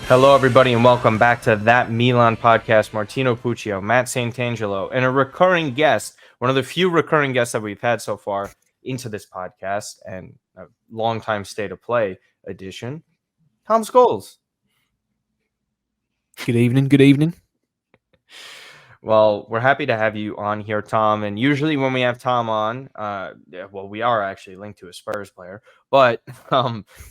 Hello, everybody, and welcome back to That Milan podcast. Martino Puccio, Matt Santangelo, and a recurring guest, one of the few recurring guests that we've had so far into this podcast, and a longtime State of Play edition, Tom Scholes. Good evening. Good evening. Well, we're happy to have you on here, Tom. And usually when we have Tom on, we are actually linked to a Spurs player, but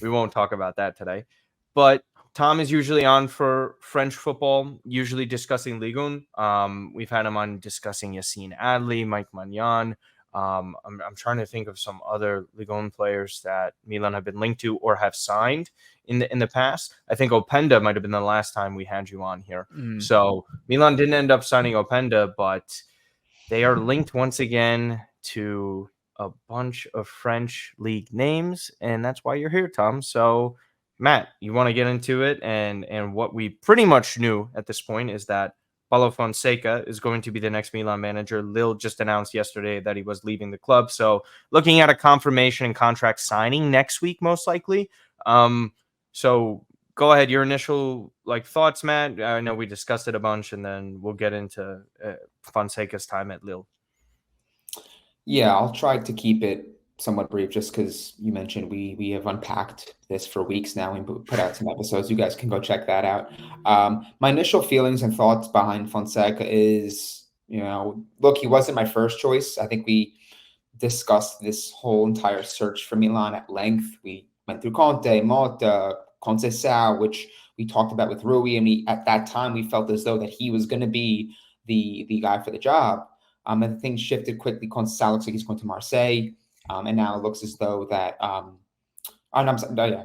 we won't talk about that today. But Tom is usually on for French football, usually discussing Ligue 1. We've had him on discussing Yassine Adli, Mike Magnan. I'm trying to think of some other Ligue 1 players that Milan have been linked to or have signed in the past. I think Openda might have been the last time we had you on here. So Milan didn't end up signing Openda, but they are linked once again to a bunch of French league names, and that's why you're here, Tom. So Matt, you want to get into it? And what we pretty much knew at this point is that Paulo Fonseca is going to be the next Milan manager. Lille just announced yesterday that he was leaving the club. So looking at a confirmation and contract signing next week, most likely. So go ahead, your initial thoughts, Matt. I know we discussed it a bunch, and then we'll get into Fonseca's time at Lille. Yeah, I'll try to keep it somewhat brief just because you mentioned we have unpacked this for weeks now and put out some episodes. You guys can go check that out. My initial feelings and thoughts behind Fonseca is, look, he wasn't my first choice. I think we discussed this whole entire search for Milan at length. We went through Conte, Motta, Conceição, which we talked about with Rui, and at that time we felt as though that he was going to be the guy for the job. And things shifted quickly. Conceição looks like he's going to Marseille. And now it looks as though that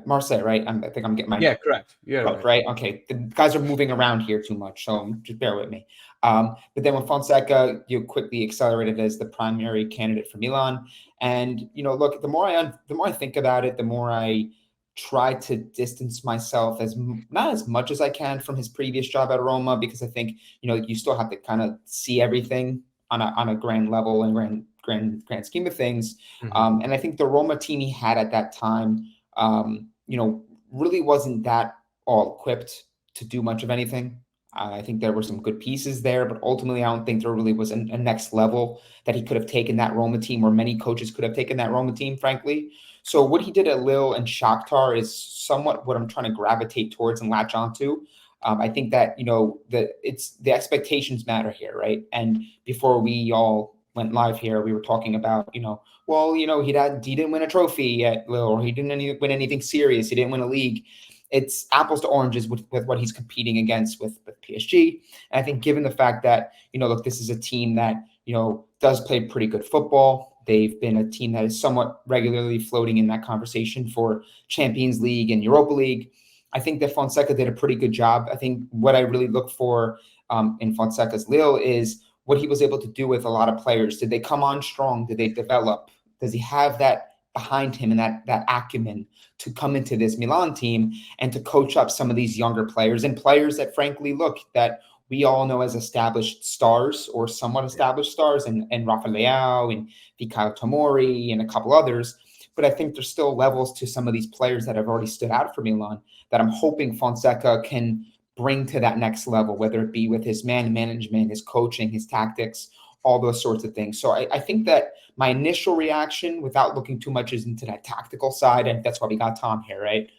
Marseille, right? I think I'm getting my correct. Yeah, right. Okay, the guys are moving around here too much, so just bear with me. But then with Fonseca, you quickly accelerated as the primary candidate for Milan. And look, the more I think about it, the more I try to distance myself not as much as I can from his previous job at Roma, because I think you still have to kind of see everything on a grand level and grand scheme of things. Mm-hmm. And I think the Roma team he had at that time, really wasn't that all equipped to do much of anything. I think there were some good pieces there, but ultimately I don't think there really was a next level that he could have taken that Roma team, or many coaches could have taken that Roma team, frankly. So what he did at Lille and Shakhtar is somewhat what I'm trying to gravitate towards and latch onto. I think that, the expectations matter here, right? And before we all went live here, we were talking about, he didn't win a trophy at Lille, or he didn't win anything serious. He didn't win a league. It's apples to oranges with what he's competing against with PSG. And I think given the fact that, look, this is a team that, does play pretty good football. They've been a team that is somewhat regularly floating in that conversation for Champions League and Europa League. I think that Fonseca did a pretty good job. I think what I really look for in Fonseca's Lille is what he was able to do with a lot of players. Did they come on strong? Did they develop? Does he have that behind him and that acumen to come into this Milan team and to coach up some of these younger players and players that, frankly, look, that we all know as established stars or somewhat established stars, and Rafa Leao and Fikayo Tomori and a couple others. But I think there's still levels to some of these players that have already stood out for Milan that I'm hoping Fonseca can bring to that next level, whether it be with his man management, his coaching, his tactics, all those sorts of things. So I think that my initial reaction, without looking too much into that tactical side, and that's why we got Tom here, right,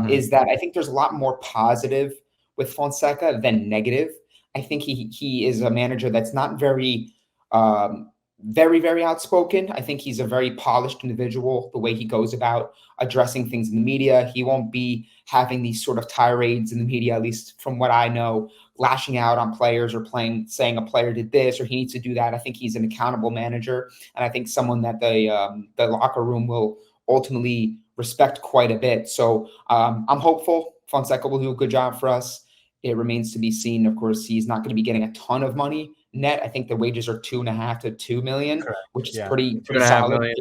is that I think there's a lot more positive with Fonseca than negative. I think he is a manager that's not very, very outspoken. I think he's a very polished individual, the way he goes about addressing things in the media. He won't be having these sort of tirades in the media, at least from what I know, lashing out on players or saying a player did this or he needs to do that. I think he's an accountable manager, and I think someone that the locker room will ultimately respect quite a bit. So I'm hopeful Fonseca will do a good job for us. It remains to be seen. Of course, he's not going to be getting a ton of money net. I think the wages are $2.5 to $2 million, which is pretty solid.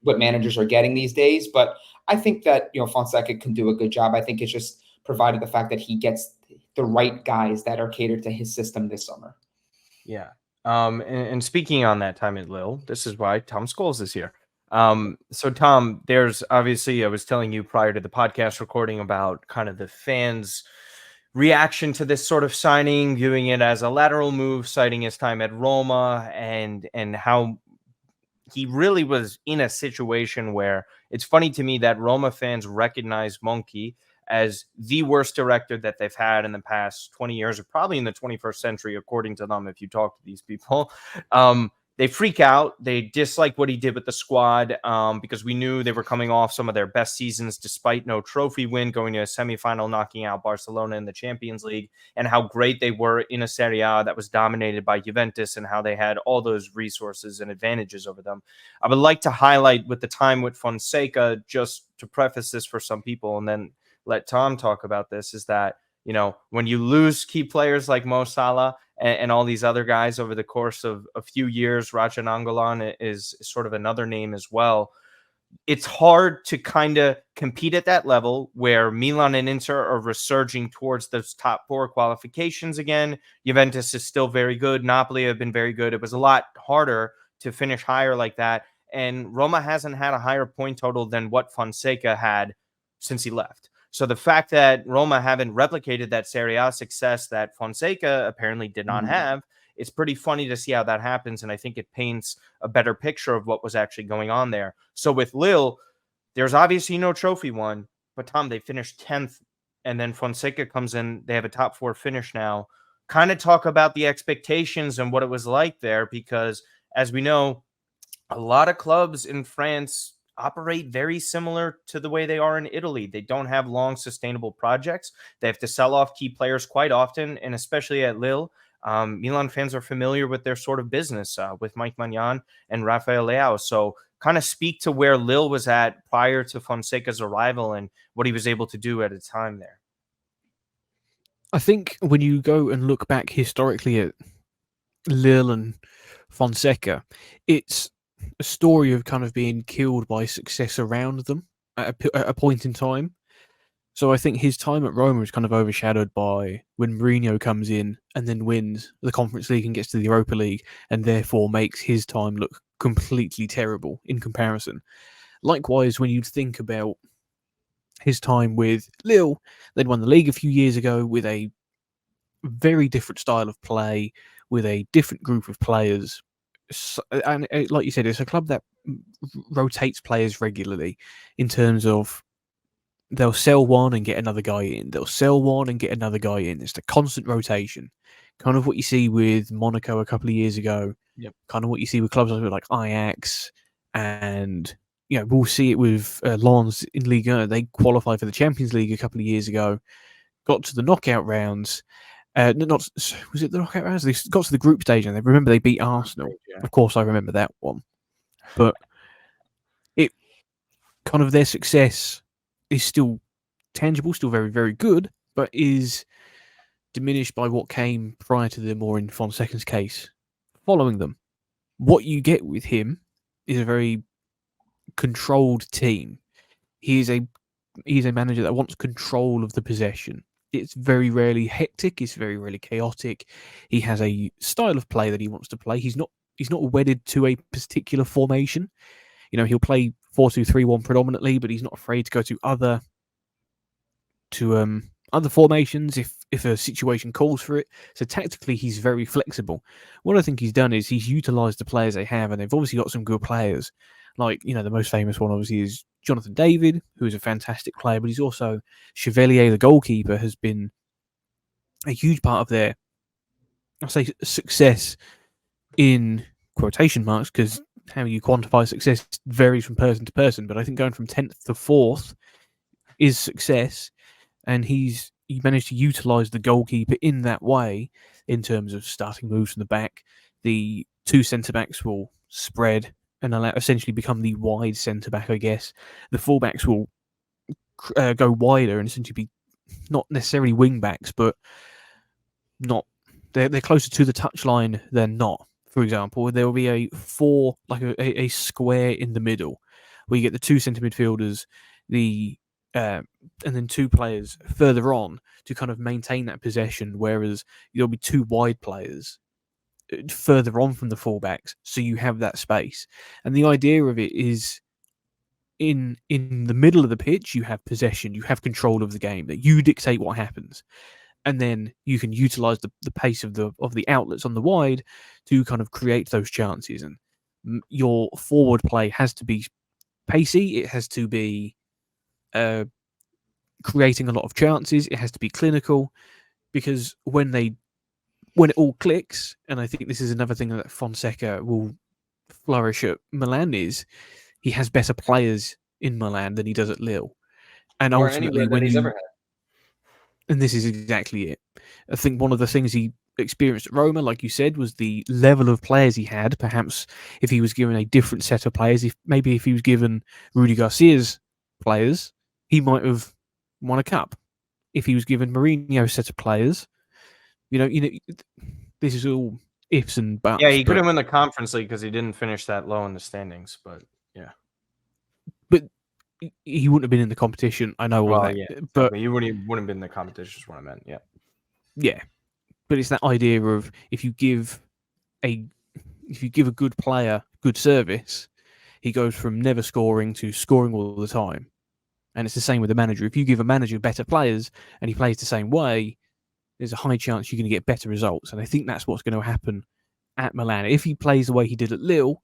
What managers are getting these days. But I think that Fonseca can do a good job. I think it's just provided the fact that he gets the right guys that are catered to his system this summer. Yeah. And speaking on that time at Lille, this is why Tom Scholes is here. So Tom, there's obviously, I was telling you prior to the podcast recording about kind of the fans' reaction to this sort of signing, viewing it as a lateral move, citing his time at Roma, and how he really was in a situation where it's funny to me that Roma fans recognize Monkey as the worst director that they've had in the past 20 years, or probably in the 21st century, according to them, if you talk to these people. They freak out. They dislike what he did with the squad because we knew they were coming off some of their best seasons despite no trophy win, going to a semifinal, knocking out Barcelona in the Champions League, and how great they were in a Serie A that was dominated by Juventus and how they had all those resources and advantages over them. I would like to highlight with the time with Fonseca, just to preface this for some people and then let Tom talk about this, is that, when you lose key players like Mo Salah and all these other guys over the course of a few years, Raja Nangolan is sort of another name as well. It's hard to kind of compete at that level where Milan and Inter are resurging towards those top four qualifications again. Juventus is still very good. Napoli have been very good. It was a lot harder to finish higher like that. And Roma hasn't had a higher point total than what Fonseca had since he left. So the fact that Roma haven't replicated that Serie A success that Fonseca apparently did not have, it's pretty funny to see how that happens. And I think it paints a better picture of what was actually going on there. So with Lille, there's obviously no trophy won, but Tom, they finished 10th, and then Fonseca comes in. They have a top four finish now. Kind of talk about the expectations and what it was like there, because as we know, a lot of clubs in France operate very similar to the way they are in Italy. They don't have long, sustainable projects. They have to sell off key players quite often, and especially at Lille. Milan fans are familiar with their sort of business with Mike Maignan and Rafael Leao. So kind of speak to where Lille was at prior to Fonseca's arrival and what he was able to do at a time there. I think when you go and look back historically at Lille and Fonseca, it's a story of kind of being killed by success around them at a point in time. So I think his time at Roma is kind of overshadowed by when Mourinho comes in and then wins the Conference League and gets to the Europa League, and therefore makes his time look completely terrible in comparison. Likewise, when you think about his time with Lille, they'd won the league a few years ago with a very different style of play, with a different group of players. And like you said, it's a club that rotates players regularly in terms of they'll sell one and get another guy in. They'll sell one and get another guy in. It's the constant rotation. Kind of what you see with Monaco a couple of years ago. Yep. Kind of what you see with clubs like Ajax. And, we'll see it with Lens in Ligue 1. They qualified for the Champions League a couple of years ago. Got to the knockout rounds. Was it the knockout rounds? They got to the group stage and they beat Arsenal. Yeah. Of course, I remember that one. But it kind of their success is still tangible, still very, very good, but is diminished by what came prior to them, or in Fonseca's case, following them. What you get with him is a very controlled team. He's a manager that wants control of the possession. It's very rarely hectic. It's very rarely chaotic. He has a style of play that he wants to play. He's not wedded to a particular formation. He'll play 4-2-3-1 predominantly, but he's not afraid to go to other formations if a situation calls for it. So tactically, he's very flexible. What I think he's done is he's utilised the players they have, and they've obviously got some good players. Like, the most famous one obviously is Jonathan David, who is a fantastic player, but he's also Chevalier, the goalkeeper, has been a huge part of their, I'll say, success in quotation marks, because how you quantify success varies from person to person. But I think going from 10th to 4th is success, and he managed to utilise the goalkeeper in that way in terms of starting moves from the back. The two centre-backs will spread and essentially become the wide centre-back, I guess. The full-backs will go wider and essentially be not necessarily wing-backs, but they're closer to the touchline than not. For example, there will be a square in the middle where you get the two centre midfielders, and then two players further on to kind of maintain that possession, whereas there'll be two wide players further on from the fullbacks, so you have that space. And the idea of it is in the middle of the pitch, you have possession, you have control of the game, that you dictate what happens. And then you can utilize the pace of the outlets on the wide to kind of create those chances. And your forward play has to be pacey. It has to be creating a lot of chances. It has to be clinical, because when it all clicks, and I think this is another thing that Fonseca will flourish at Milan, is he has better players in Milan than he does at Lille. And Or ultimately, anywhere that he's ever had. and this is exactly it. I think one of the things he experienced at Roma, like you said, was the level of players he had. Perhaps if he was given a different set of players, if he was given Rudy Garcia's players, he might have won a cup. If he was given Mourinho's set of players, this is all ifs and buts. Yeah, he could have won the Conference League because he didn't finish that low in the standings. But yeah, but he wouldn't have been in the competition. I know all that. Yeah, but he wouldn't have been in the competition. Is what I meant. Yeah. Yeah, but it's that idea of if you give a good player good service, he goes from never scoring to scoring all the time. And it's the same with the manager. If you give a manager better players and he plays the same way, there's a high chance you're going to get better results. And I think that's what's going to happen at Milan. If he plays the way he did at Lille,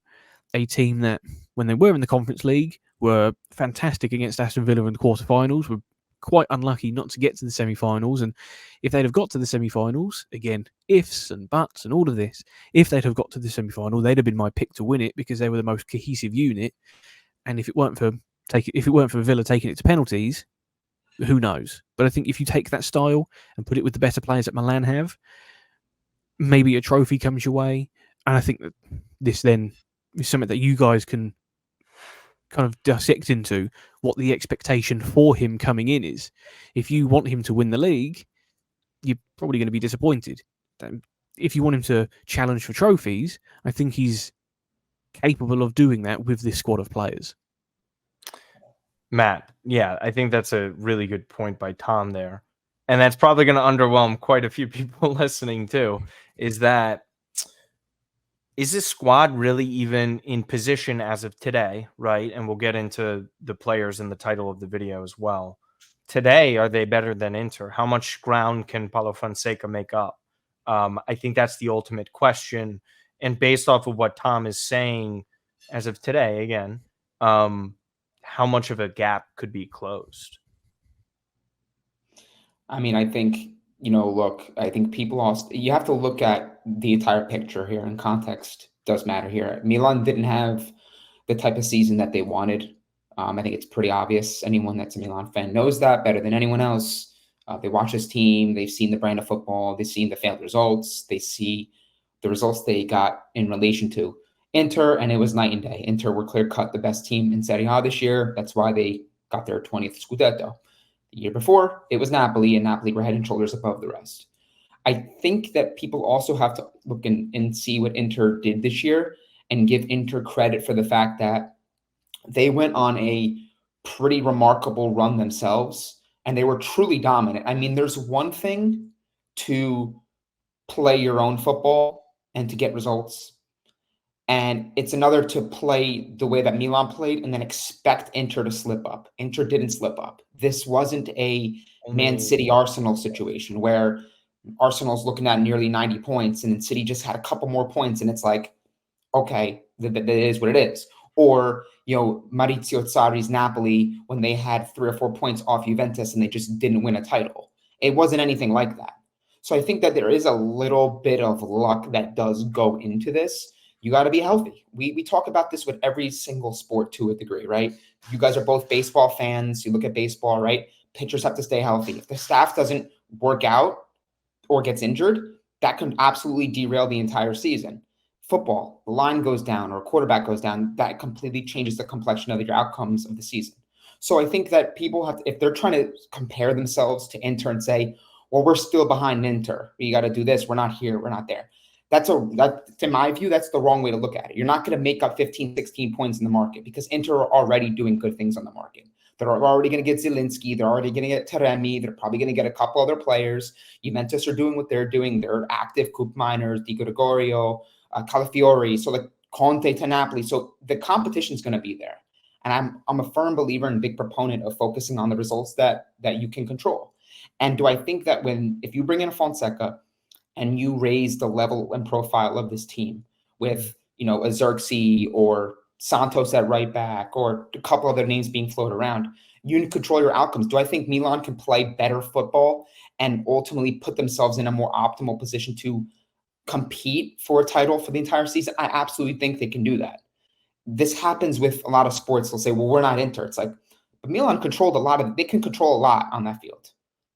a team that, when they were in the Conference League, were fantastic against Aston Villa in the quarterfinals, were quite unlucky not to get to the semi-finals. And if they'd have got to the semi-finals, again, ifs and buts and all of this, if they'd have got to the semi-final, they'd have been my pick to win it because they were the most cohesive unit. And if it weren't for Villa taking it to penalties, who knows? But I think if you take that style and put it with the better players that Milan have, maybe a trophy comes your way. And I think that this then is something that you guys can kind of dissect into what the expectation for him coming in is. If you want him to win the league, you're probably going to be disappointed. If you want him to challenge for trophies, I think he's capable of doing that with this squad of players. Matt, yeah, I think that's a really good point by Tom there. And that's probably going to underwhelm quite a few people listening too, is this squad really even in position as of today, right? And we'll get into the players in the title of the video as well. Today, are they better than Inter? How much ground can Paulo Fonseca make up? I think that's the ultimate question. And based off of what Tom is saying as of today, again, how much of a gap could be closed? I mean, I think, look, I think people also, you have to look at the entire picture here, and context does matter here. Milan didn't have the type of season that they wanted. I think it's pretty obvious. Anyone that's a Milan fan knows that better than anyone else. They watch this team. They've seen the brand of football. They've seen the failed results. They see the results they got in relation to Inter, and it was night and day. Inter were clear-cut the best team in Serie A this year. That's why they got their 20th Scudetto. The year before, it was Napoli, and Napoli were head and shoulders above the rest. I think that people also have to look and see what Inter did this year and give Inter credit for the fact that they went on a pretty remarkable run themselves, and they were truly dominant. I mean, there's one thing to play your own football and to get results, and it's another to play the way that Milan played and then expect Inter to slip up. Inter didn't slip up. This wasn't a Man City Arsenal situation where Arsenal's looking at nearly 90 points and then City just had a couple more points, and it's like, okay, that is what it is. Or, Maurizio Sarri's Napoli when they had 3 or 4 points off Juventus and they just didn't win a title. It wasn't anything like that. So I think that there is a little bit of luck that does go into this. You got to be healthy. We talk about this with every single sport to a degree, right? You guys are both baseball fans. You look at baseball, right? Pitchers have to stay healthy. If the staff doesn't work out or gets injured, that can absolutely derail the entire season. Football, the line goes down or a quarterback goes down, that completely changes the complexion of your outcomes of the season. So I think that people have to, if they're trying to compare themselves to Inter and say, well, we're still behind Inter, you got to do this, we're not here, we're not there. In my view, that's the wrong way to look at it. You're not going to make up 15, 16 points in the market because Inter are already doing good things on the market. They're already going to get Zielinski. They're already going to get Taremi. They're probably going to get a couple other players. Juventus are doing what they're doing. They're active Coop miners, Di Gregorio, Calafiori, so like Conte to Napoli. So the competition is going to be there. And I'm a firm believer and big proponent of focusing on the results that you can control. And do I think that if you bring in a Fonseca and you raise the level and profile of this team with, a Zirkzee or Santos at right back or a couple other names being floated around, you control your outcomes. Do I think Milan can play better football and ultimately put themselves in a more optimal position to compete for a title for the entire season? I absolutely think they can do that. This happens with a lot of sports. They'll say, well, we're not Inter. It's like, but Milan they can control a lot on that field.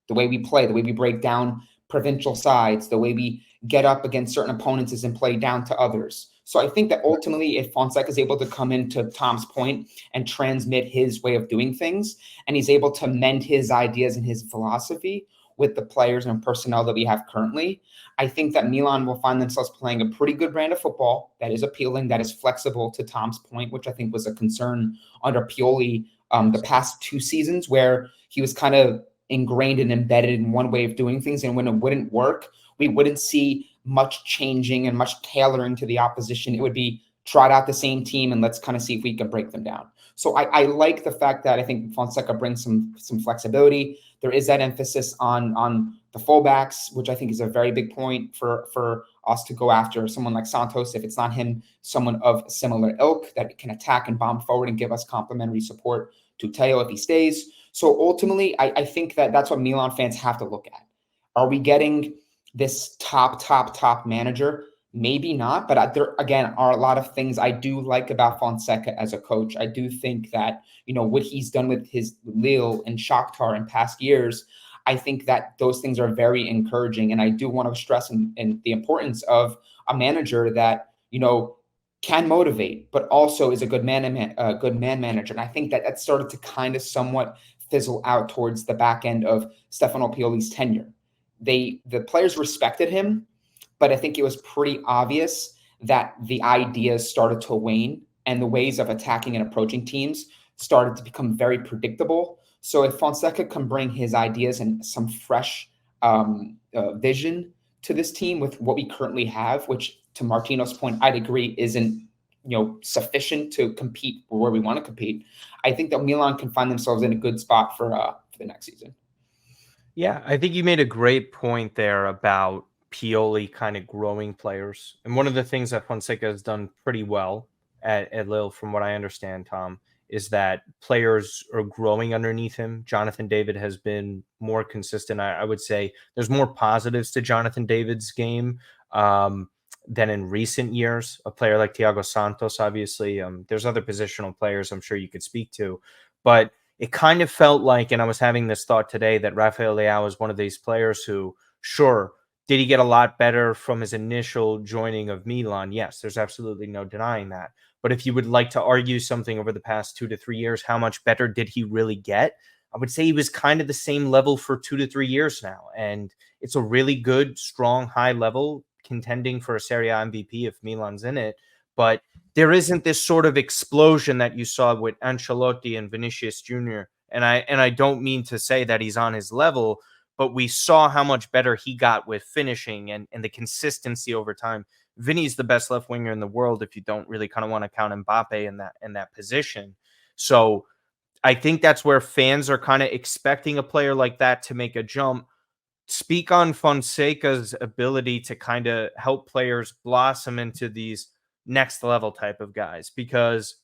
The way we play, the way we break down provincial sides, the way we get up against certain opponents and play down to others. So I think that ultimately, if Fonseca is able to come into Tom's point and transmit his way of doing things, and he's able to mend his ideas and his philosophy with the players and personnel that we have currently, I think that Milan will find themselves playing a pretty good brand of football that is appealing, that is flexible, to Tom's point, which I think was a concern under Pioli the past 2 seasons, where he was kind of ingrained and embedded in one way of doing things. And when it wouldn't work, we wouldn't see much changing and much tailoring to the opposition. It would be trot out the same team and let's kind of see if we can break them down. So I like the fact that I think Fonseca brings some flexibility. There is that emphasis on the fullbacks, which I think is a very big point for us to go after someone like Santos. If it's not him, someone of similar ilk that can attack and bomb forward and give us complementary support to Teo if he stays. So ultimately, I think that's what Milan fans have to look at. Are we getting this top manager? Maybe not, but there, again, are a lot of things I do like about Fonseca as a coach. I do think that, what he's done with his Lille and Shakhtar in past years, I think that those things are very encouraging. And I do want to stress in the importance of a manager that, can motivate, but also is a good man manager. And I think that started to kind of somewhat fizzle out towards the back end of Stefano Pioli's tenure. The players respected him, but I think it was pretty obvious that the ideas started to wane and the ways of attacking and approaching teams started to become very predictable. So if Fonseca can bring his ideas and some fresh vision to this team with what we currently have, which to Martino's point, I'd agree isn't sufficient to compete where we want to compete, I think that Milan can find themselves in a good spot for the next season. Yeah, I think you made a great point there about Pioli kind of growing players. And one of the things that Fonseca has done pretty well at Lille, from what I understand, Tom, is that players are growing underneath him. Jonathan David has been more consistent. I would say there's more positives to Jonathan David's game than in recent years. A player like Tiago Santos, obviously. There's other positional players I'm sure you could speak to. But it kind of felt like, and I was having this thought today, that Rafael Leao is one of these players who, sure, did he get a lot better from his initial joining of Milan? Yes, there's absolutely no denying that. But if you would like to argue something over the past 2 to 3 years, how much better did he really get? I would say he was kind of the same level for 2 to 3 years now. And it's a really good, strong, high level, contending for a Serie A MVP if Milan's in it. But there isn't this sort of explosion that you saw with Ancelotti and Vinicius Jr. And I don't mean to say that he's on his level, but we saw how much better he got with finishing and the consistency over time. Vinny's the best left winger in the world if you don't really kind of want to count Mbappe in that position. So I think that's where fans are kind of expecting a player like that to make a jump. Speak on Fonseca's ability to kind of help players blossom into these next level type of guys, because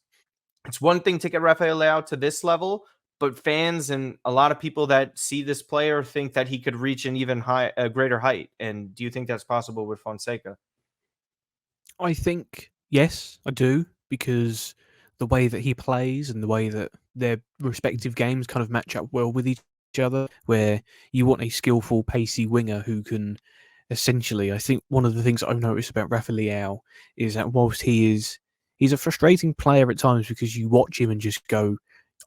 it's one thing to get Rafael Leao to this level, but fans and a lot of people that see this player think that he could reach an even a greater height. And do you think that's possible with Fonseca? I think, yes, I do, because the way that he plays and the way that their respective games kind of match up well with each other, where you want a skillful, pacey winger who can essentially, I think one of the things I've noticed about Rafa Leao is that whilst he's a frustrating player at times, because you watch him and just go,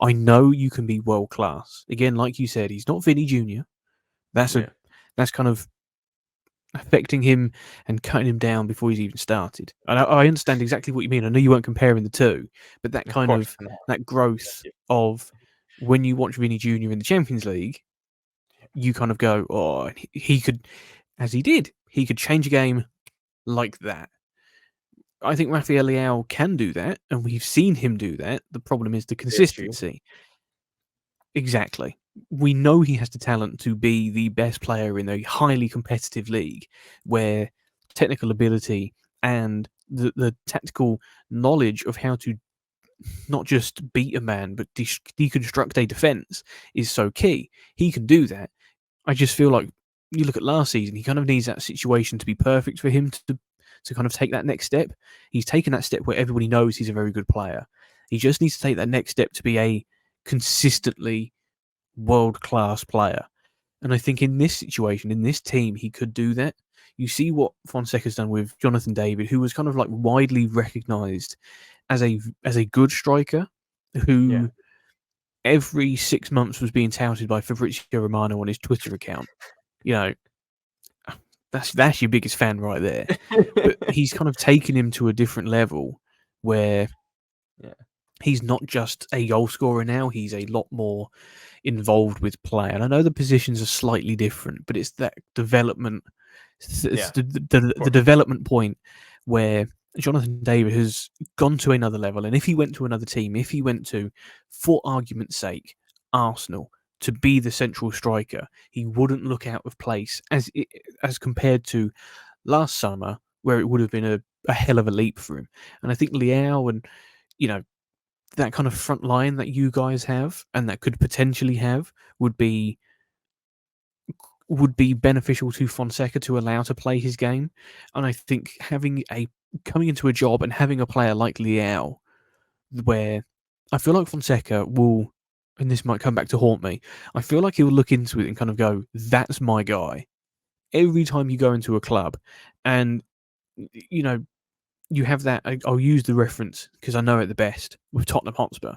I know you can be world class. Again, like you said, he's not Vinny Jr. That's kind of affecting him and cutting him down before he's even started. And I understand exactly what you mean. I know you weren't comparing the two, but that kind of that growth of when you watch Vinny Jr. in the Champions League, you kind of go, oh, he could, as he did, he could change a game like that. I think Rafael Leao can do that, and we've seen him do that. The problem is the consistency. Exactly. We know he has the talent to be the best player in a highly competitive league where technical ability and the tactical knowledge of how to not just beat a man, but deconstruct a defense is so key. He can do that. I just feel like you look at last season, he kind of needs that situation to be perfect for him to kind of take that next step. He's taken that step where everybody knows he's a very good player. He just needs to take that next step to be a consistently world-class player. And I think in this situation, in this team, he could do that. You see what Fonseca's done with Jonathan David, who was kind of like widely recognised as a good striker, who every 6 months was being touted by Fabrizio Romano on his Twitter account. You know, that's your biggest fan right there. But he's kind of taken him to a different level where he's not just a goal scorer now, he's a lot more involved with play. And I know the positions are slightly different, but it's that development, it's the development point where Jonathan David has gone to another level. And if he went to another team, if he went to, for argument's sake, Arsenal, to be the central striker, he wouldn't look out of place as compared to last summer, where it would have been a hell of a leap for him. And I think Leao and, you know, that kind of front line that you guys have and that could potentially have would be beneficial to Fonseca to allow to play his game. And I think coming into a job and having a player like Leao, where I feel like Fonseca will, and this might come back to haunt me, I feel like he'll look into it and kind of go, that's my guy. Every time you go into a club and, you know, you have that, I'll use the reference because I know it the best, with Tottenham Hotspur.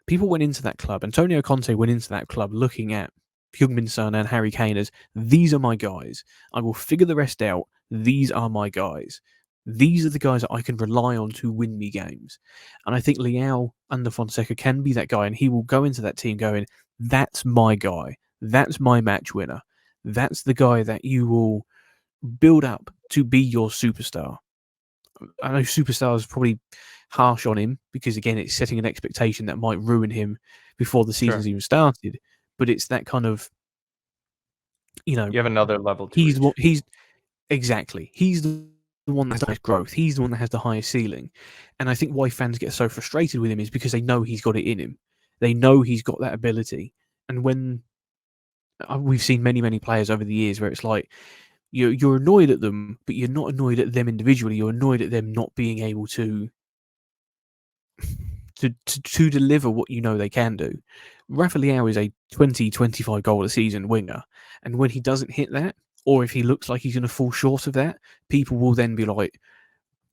People went into that club, Antonio Conte went into that club looking at Heung-min Son and Harry Kane as, these are my guys. I will figure the rest out. These are my guys. These are the guys that I can rely on to win me games. And I think Leao under Fonseca can be that guy, and he will go into that team going, that's my guy. That's my match winner. That's the guy that you will build up to be your superstar. I know superstar is probably harsh on him because, again, it's setting an expectation that might ruin him before the season's even started. But it's that kind of, you know, you have another level to he's exactly. He's the one that has the highest growth. He's the one that has the highest ceiling. And I think why fans get so frustrated with him is because they know he's got it in him. They know he's got that ability. And when we've seen many, many players over the years where it's like, you're annoyed at them, but you're not annoyed at them individually. You're annoyed at them not being able to deliver what you know they can do. Rafa Leao is a 20-25 goal a season winger, and when he doesn't hit that, or if he looks like he's going to fall short of that, people will then be like,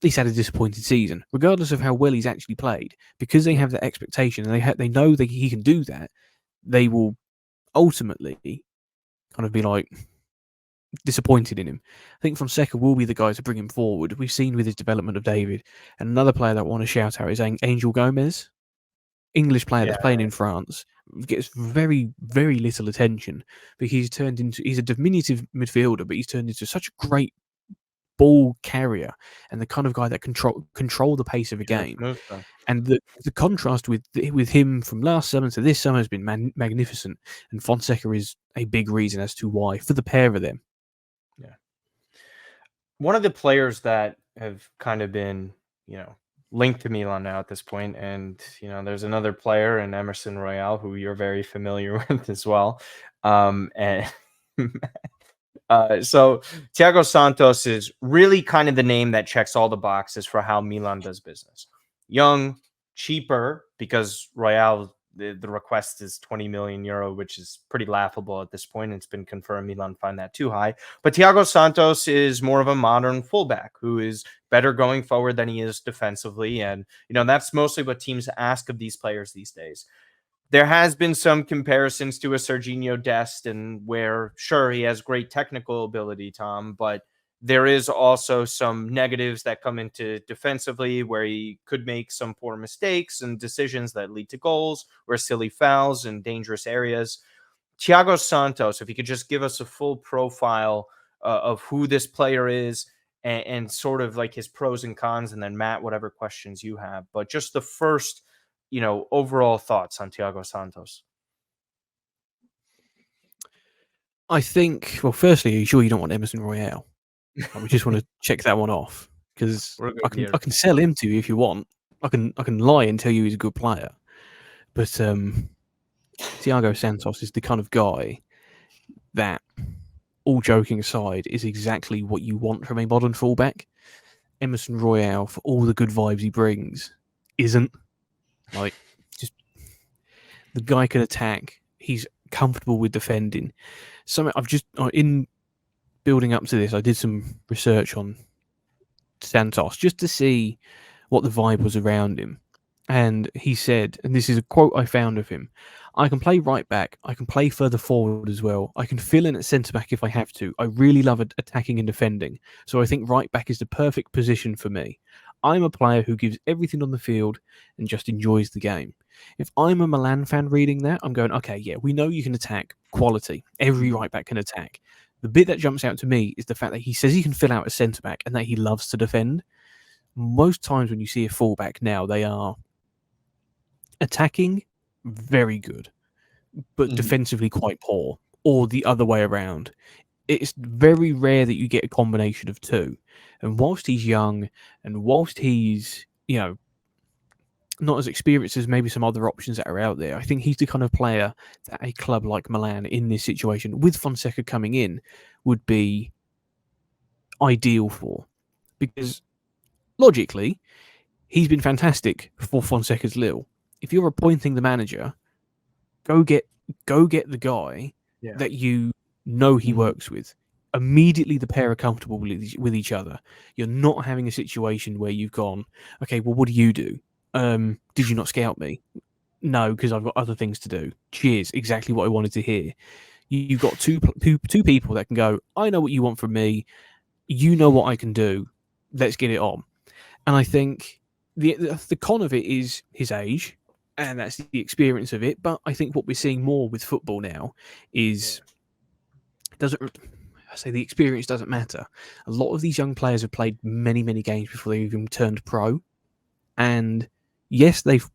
he's had a disappointed season, regardless of how well he's actually played. Because they have that expectation and they know that he can do that, they will ultimately kind of be like disappointed in him. I think Fonseca will be the guy to bring him forward. We've seen with his development of David. And another player that I want to shout out is Angel Gomez, English player that's playing in France. Gets very, very little attention, but he's a diminutive midfielder, but he's turned into such a great ball carrier and the kind of guy that control the pace of a game. And the contrast with him from last summer to this summer has been magnificent. And Fonseca is a big reason as to why for the pair of them. Yeah. One of the players that have kind of been, linked to Milan now at this point, and there's another player in Emerson Royale who you're very familiar with as well. And so Tiago Santos is really kind of the name that checks all the boxes for how Milan does business. Young, cheaper, because Royale, the request is 20 million euro, which is pretty laughable at this point. It's been confirmed Milan find that too high. But Tiago Santos is more of a modern fullback who is better going forward than he is defensively. And, that's mostly what teams ask of these players these days. There has been some comparisons to a Serginho Dest, and where, sure, he has great technical ability, Tom, but there is also some negatives that come into defensively where he could make some poor mistakes and decisions that lead to goals or silly fouls in dangerous areas. Tiago Santos, if you could just give us a full profile of who this player is and sort of like his pros and cons, and then Matt, whatever questions you have, but just the first, overall thoughts on Tiago Santos. I think, well, firstly, are you sure you don't want Emerson Royale? We just want to check that one off, because I can sell him to you if you want. I can lie and tell you he's a good player, but Tiago Santos is the kind of guy that, all joking aside, is exactly what you want from a modern fullback. Emerson Royale, for all the good vibes he brings, isn't. Like, just the guy can attack. He's comfortable with defending. So I've just, in building up to this, I did some research on Santos just to see what the vibe was around him. And he said, and this is a quote I found of him, "I can play right back. I can play further forward as well. I can fill in at centre back if I have to. I really love attacking and defending. So I think right back is the perfect position for me. I'm a player who gives everything on the field and just enjoys the game." If I'm a Milan fan reading that, I'm going, okay, yeah, we know you can attack, quality. Every right back can attack. The bit that jumps out to me is the fact that he says he can fill out a centre back and that he loves to defend. Most times when you see a fullback now, they are attacking, very good, but defensively quite poor, or the other way around. It's very rare that you get a combination of two. And whilst he's young, and whilst he's, not as experienced as maybe some other options that are out there, I think he's the kind of player that a club like Milan in this situation, with Fonseca coming in, would be ideal for. Because logically, he's been fantastic for Fonseca's Lille. If you're appointing the manager, go get the guy that you know he works with. Immediately the pair are comfortable with each other. You're not having a situation where you've gone, okay, well, what do you do? Did you not scout me? No, because I've got other things to do. Cheers, exactly what I wanted to hear. You've got two people that can go, I know what you want from me. You know what I can do. Let's get it on. And I think the con of it is his age, and that's the experience of it. But I think what we're seeing more with football now is the experience doesn't matter. A lot of these young players have played many, many games before they even turned pro, and yes, they've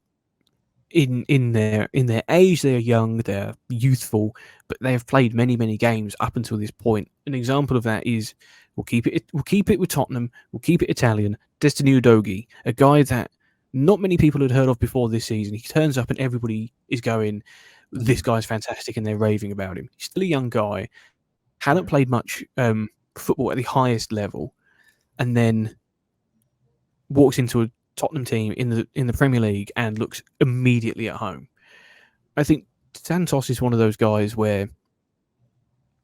in their age, they're young, they're youthful, but they have played many, many games up until this point. An example of that is we'll keep it with Tottenham, we'll keep it Italian. Destiny Udogie, a guy that not many people had heard of before this season. He turns up and everybody is going, this guy's fantastic, and they're raving about him. He's still a young guy, hadn't played much football at the highest level, and then walks into a Tottenham team in the Premier League and looks immediately at home. I think Santos is one of those guys where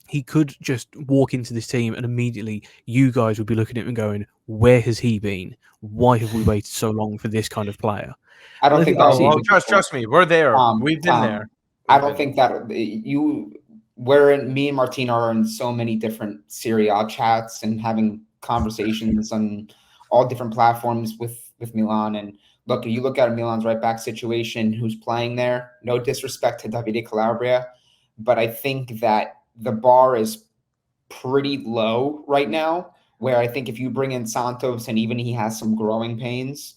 he could just walk into this team and immediately you guys would be looking at him and going, where has he been? Why have we waited so long for this kind of player? I don't think that's trust me, we're there. We've been there. I don't think that me and Martina are in so many different Serie A chats and having conversations on all different platforms with Milan. And look, you look at Milan's right back situation, who's playing there. No disrespect to Davide Calabria, but I think that the bar is pretty low right now, where I think if you bring in Santos and even he has some growing pains,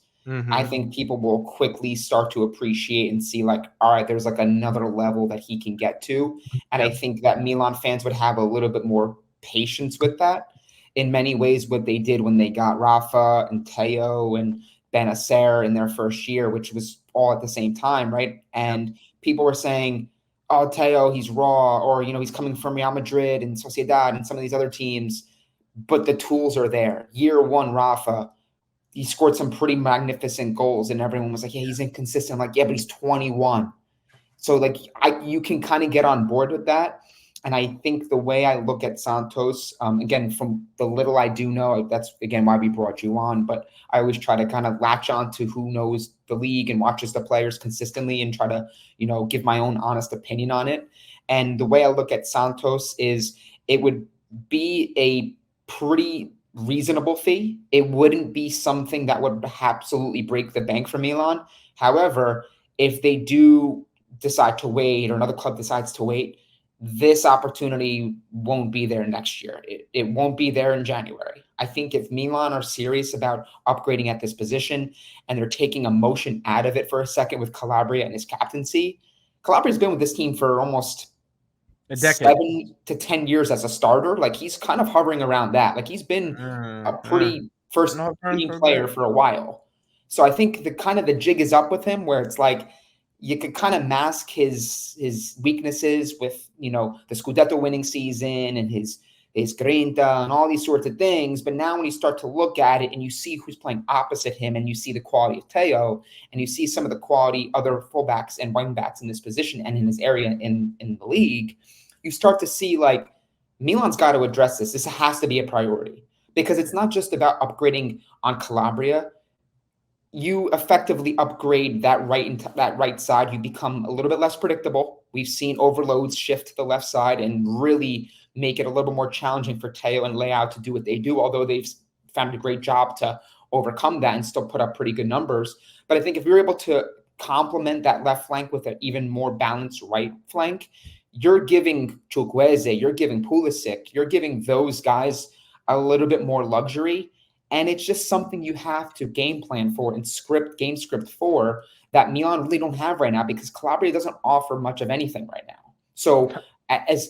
I think people will quickly start to appreciate and see like, all right, there's like another level that he can get to. And I think that Milan fans would have a little bit more patience with that. In many ways, what they did when they got Rafa and Teo and Benacer in their first year, which was all at the same time, right? And people were saying, oh, Teo, he's raw, or, he's coming from Real Madrid and Sociedad and some of these other teams, but the tools are there. Year one, Rafa, he scored some pretty magnificent goals, and everyone was like, yeah, he's inconsistent. I'm like, yeah, but he's 21. So, like, you can kind of get on board with that. And I think the way I look at Santos, again, from the little I do know, that's, again, why we brought you on. But I always try to kind of latch on to who knows the league and watches the players consistently and try to, give my own honest opinion on it. And the way I look at Santos is it would be a pretty reasonable fee. It wouldn't be something that would absolutely break the bank for Milan. However, if they do decide to wait or another club decides to wait, this opportunity won't be there next year. It won't be there in January. I think if Milan are serious about upgrading at this position and they're taking emotion out of it for a second with Calabria and his captaincy, Calabria's been with this team for almost a decade, 7 to 10 years as a starter. Like he's kind of hovering around that. Like he's been a pretty first team player for a while. So I think the jig is up with him where it's like you could kind of mask his weaknesses with, the Scudetto winning season and his grinta and all these sorts of things. But now when you start to look at it and you see who's playing opposite him and you see the quality of Teo and you see some of the quality other fullbacks and wingbacks in this position and in this area in the league, you start to see like Milan's got to address this. This has to be a priority because it's not just about upgrading on Calabria. You effectively upgrade that right side. You become a little bit less predictable. We've seen overloads shift to the left side and really make it a little more challenging for Teo and Leao to do what they do, although they've found a great job to overcome that and still put up pretty good numbers. But I think if you're able to complement that left flank with an even more balanced right flank, you're giving Zirkzee, you're giving Pulisic, you're giving those guys a little bit more luxury. And it's just something you have to game plan for and game script for that Milan really don't have right now because Calabria doesn't offer much of anything right now. So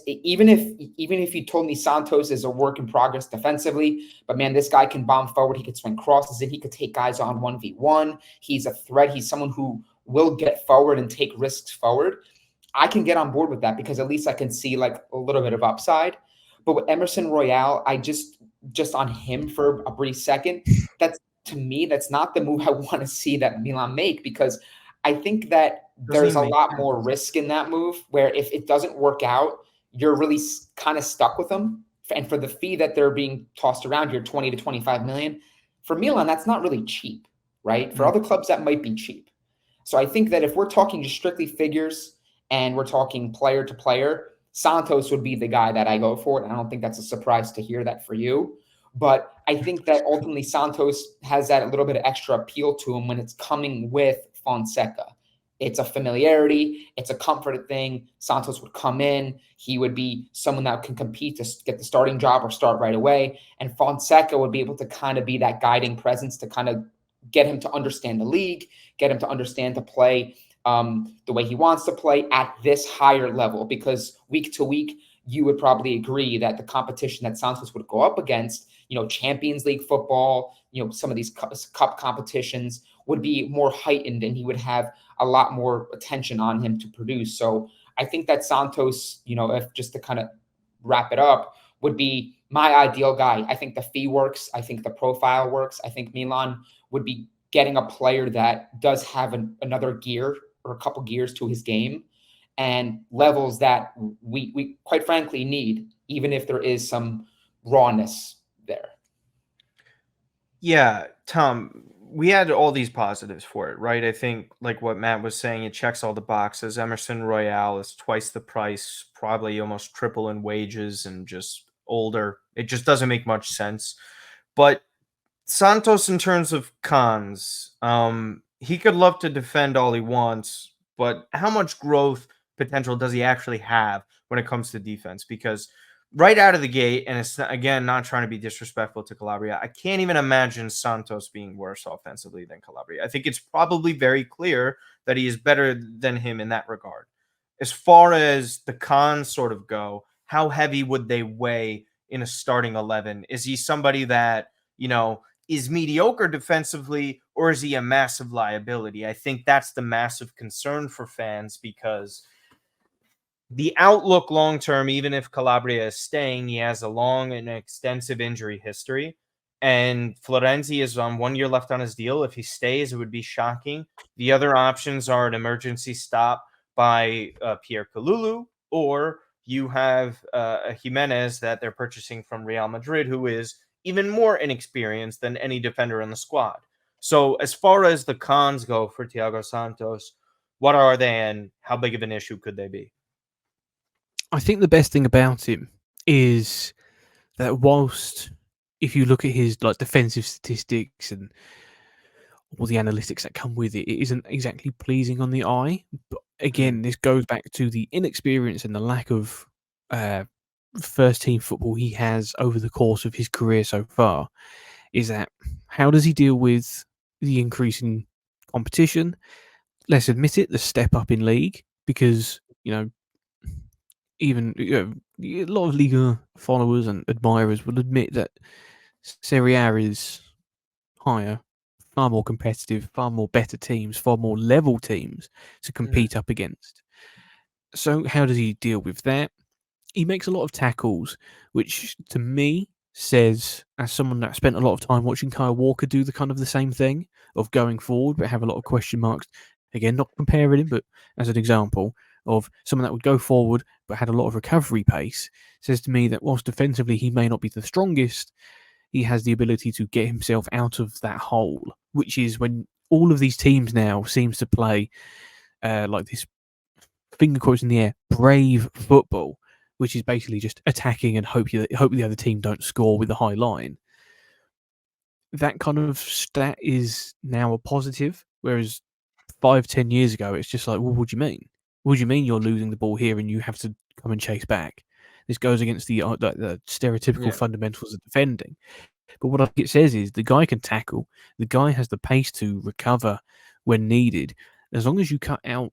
even if you told me Santos is a work in progress defensively, but man, this guy can bomb forward. He could swing crosses and he could take guys on 1v1. He's a threat. He's someone who will get forward and take risks forward. I can get on board with that because at least I can see like a little bit of upside. But with Emerson Royale, I just on him for a brief second, to me, that's not the move I want to see that Milan make because I think that there's a lot more risk in that move where if it doesn't work out, you're really kind of stuck with them. And for the fee that they're being tossed around here, 20 to 25 million, for Milan, that's not really cheap, right? For other clubs, that might be cheap. So I think that if we're talking just strictly figures and we're talking player to player, Santos would be the guy that I go for. And I don't think that's a surprise to hear that for you. But I think that ultimately Santos has that a little bit of extra appeal to him when it's coming with Fonseca. It's a familiarity. It's a comfort thing. Santos would come in. He would be someone that can compete to get the starting job or start right away. And Fonseca would be able to kind of be that guiding presence to kind of get him to understand the league, get him to understand to play the way he wants to play at this higher level. Because week to week, you would probably agree that the competition that Santos would go up against, Champions League football, some of these cup competitions would be more heightened and he would have a lot more attention on him to produce. So I think that Santos, if just to kind of wrap it up, would be my ideal guy. I think the fee works. I think the profile works. I think Milan would be getting a player that does have another gear or a couple gears to his game and levels that we quite frankly need, even if there is some rawness there. Yeah, Tom, we had all these positives for it, right? I think like what Matt was saying, it checks all the boxes. Emerson Royale is twice the price, probably almost triple in wages and just older. It just doesn't make much sense. But Santos, in terms of cons, he could love to defend all he wants, but how much growth potential does he actually have when it comes to defense? Because right out of the gate, and it's again not trying to be disrespectful to Calabria, I can't even imagine Santos being worse offensively than Calabria. I think it's probably very clear that he is better than him in that regard. As far as the cons sort of go, how heavy would they weigh in a starting 11? Is he somebody that, is mediocre defensively, or is he a massive liability? I think that's the massive concern for fans because the outlook long-term, even if Calabria is staying, he has a long and extensive injury history. And Florenzi is on 1 year left on his deal. If he stays, it would be shocking. The other options are an emergency stop by Pierre Kalulu, or you have a Jimenez that they're purchasing from Real Madrid, who is even more inexperienced than any defender in the squad. So as far as the cons go for Tiago Santos, what are they and how big of an issue could they be? I think the best thing about him is that whilst if you look at his like defensive statistics and all the analytics that come with it, it isn't exactly pleasing on the eye. But again, this goes back to the inexperience and the lack of first team football he has over the course of his career so far. Is that how does he deal with the increasing competition? Let's admit it, the step up in league, because even a lot of Liga followers and admirers will admit that Serie A is higher, far more competitive, far more better teams, far more level teams to compete up against. So how does he deal with that? He makes a lot of tackles, which to me says, as someone that spent a lot of time watching Kyle Walker do the same thing of going forward but have a lot of question marks. Again, not comparing him, but as an example of someone that would go forward but had a lot of recovery pace, says to me that whilst defensively he may not be the strongest, he has the ability to get himself out of that hole, which is when all of these teams now seems to play like this, finger quotes in the air, brave football, which is basically just attacking and hope the other team don't score with a high line. That kind of stat is now a positive, whereas 5-10 years ago, it's just like, well, what do you mean? What do you mean you're losing the ball here and you have to come and chase back? This goes against the stereotypical fundamentals of defending. But what I think it says is the guy can tackle, the guy has the pace to recover when needed. As long as you cut out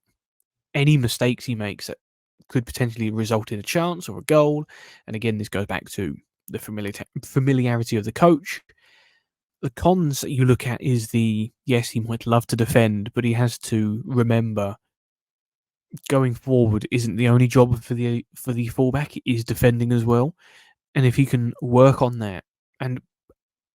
any mistakes he makes that could potentially result in a chance or a goal, and again, this goes back to the familiarity of the coach. The cons that you look at is yes, he might love to defend, but he has to remember going forward isn't the only job for the fullback. It is defending as well, and if he can work on that and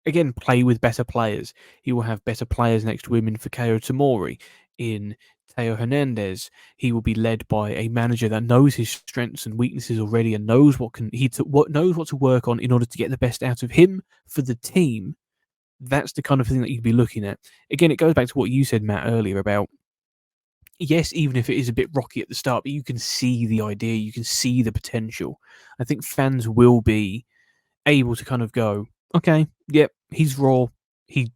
again play with better players, he will have better players next to him in Fikayo Tomori, in Teo Hernandez. He will be led by a manager that knows his strengths and weaknesses already and knows what to work on in order to get the best out of him for the team. That's the kind of thing that you'd be looking at. Again, it goes back to what you said, Matt, earlier about, yes, even if it is a bit rocky at the start, but you can see the idea, you can see the potential. I think fans will be able to kind of go, okay, yep, he's raw. He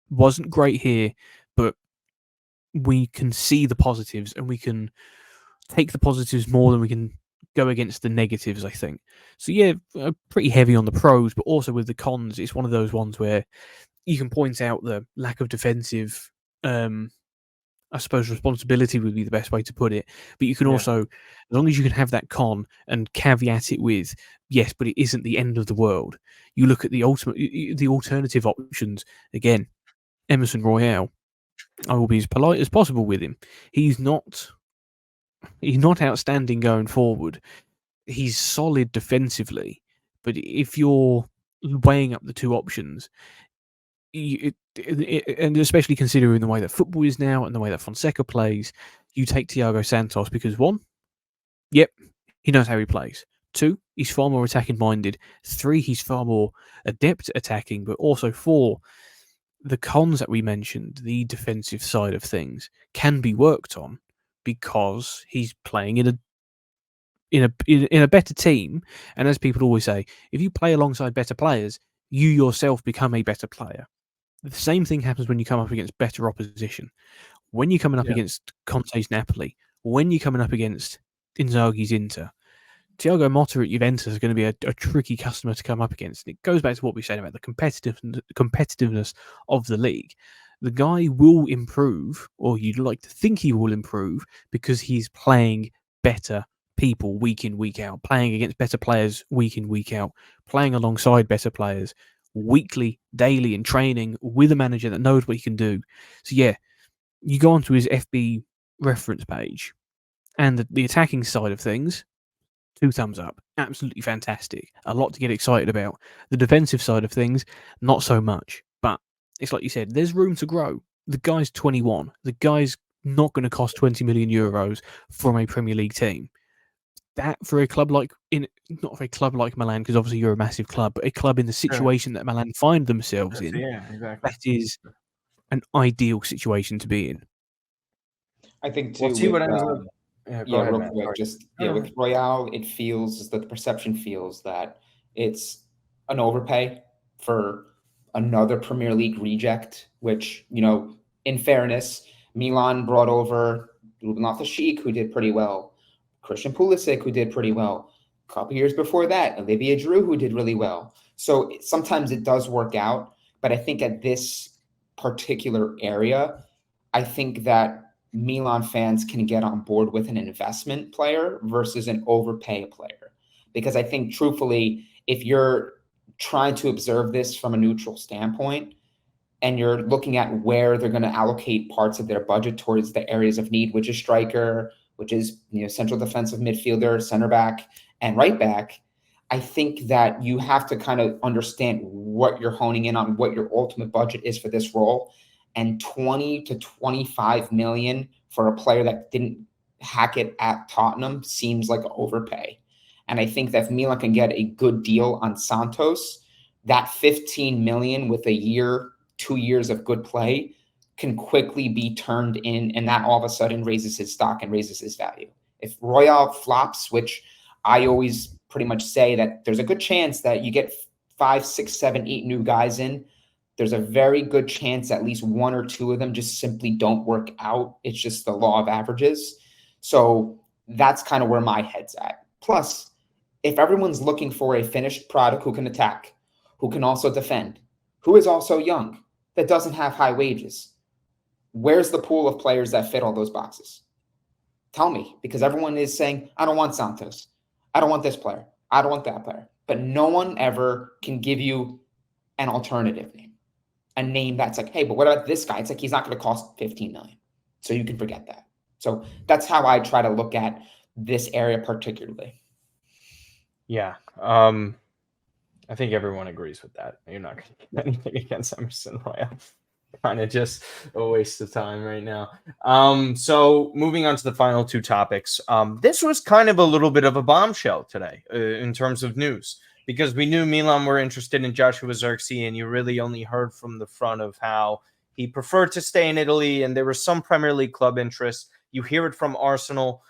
wasn't great here, but we can see the positives and we can take the positives more than we can go against the negatives, I think. So yeah, pretty heavy on the pros, but also with the cons, it's one of those ones where you can point out the lack of defensive, I suppose responsibility would be the best way to put it. But you can also, as long as you can have that con and caveat it with, yes, but it isn't the end of the world. You look at the alternative options. Again, Emerson Royale, I will be as polite as possible with him. He's not outstanding going forward. He's solid defensively, but if you're weighing up the two options, and especially considering the way that football is now and the way that Fonseca plays, you take Tiago Santos because one, yep, he knows how he plays. Two, he's far more attacking minded. Three, he's far more adept at attacking. But also four, the cons that we mentioned, the defensive side of things, can be worked on because he's playing in a better team. And as people always say, if you play alongside better players, you yourself become a better player. The same thing happens when you come up against better opposition. When you're coming up against Conte's Napoli, when you're coming up against Inzaghi's Inter, Thiago Motta at Juventus is going to be a tricky customer to come up against. And it goes back to what we said about the competitiveness of the league. The guy will improve, or you'd like to think he will improve, because he's playing better people week in, week out, playing against better players week in, week out, playing alongside better players weekly, daily in training with a manager that knows what he can do. So yeah, you go onto his FB reference page and the attacking side of things, 2 thumbs up. Absolutely fantastic. A lot to get excited about. The defensive side of things, not so much. But it's like you said, there's room to grow. The guy's 21. The guy's not going to cost 20 million euros from a Premier League team. That for a club like not for a club like Milan, because obviously you're a massive club, but a club in the situation that Milan find themselves in, exactly. that is an ideal situation to be in. I think too. We'll see what ends up. Real quick, with Royale, it feels that the perception feels that it's an overpay for another Premier League reject, which, in fairness, Milan brought over Ruben Loftus-Cheek, who did pretty well, Christian Pulisic, who did pretty well. A couple years before that, Olivier Giroud, who did really well. So sometimes it does work out, but I think at this particular area, I think that Milan fans can get on board with an investment player versus an overpay player. Because I think, truthfully, if you're trying to observe this from a neutral standpoint and you're looking at where they're going to allocate parts of their budget towards the areas of need, which is striker, which is central defensive midfielder, center back, and right back, I think that you have to kind of understand what you're honing in on, what your ultimate budget is for this role. And 20 to 25 million for a player that didn't hack it at Tottenham seems like an overpay. And I think that if Milan can get a good deal on Santos, that 15 million with a year, 2 years of good play can quickly be turned in, and that all of a sudden raises his stock and raises his value. If Royal flops, which I always pretty much say that there's a good chance that you get 5, 6, 7, 8 new guys in, there's a very good chance at least 1 or 2 of them just simply don't work out. It's just the law of averages. So that's kind of where my head's at. Plus, if everyone's looking for a finished product who can attack, who can also defend, who is also young, that doesn't have high wages, where's the pool of players that fit all those boxes? Tell me, because everyone is saying, I don't want Santos. I don't want this player. I don't want that player. But no one ever can give you an alternative name. A name that's like, hey, but what about this guy? It's like, he's not going to cost 15 million. So you can forget that. So that's how I try to look at this area particularly. Yeah. I think everyone agrees with that. You're not going to get anything against Emerson Royal. Kind of just a waste of time right now. So moving on to the final 2 topics. This was kind of a little bit of a bombshell today in terms of news, because we knew Milan were interested in Joshua Zirkzee, and you really only heard from the front of how he preferred to stay in Italy, and there was some Premier League club interest. You hear it from Arsenal.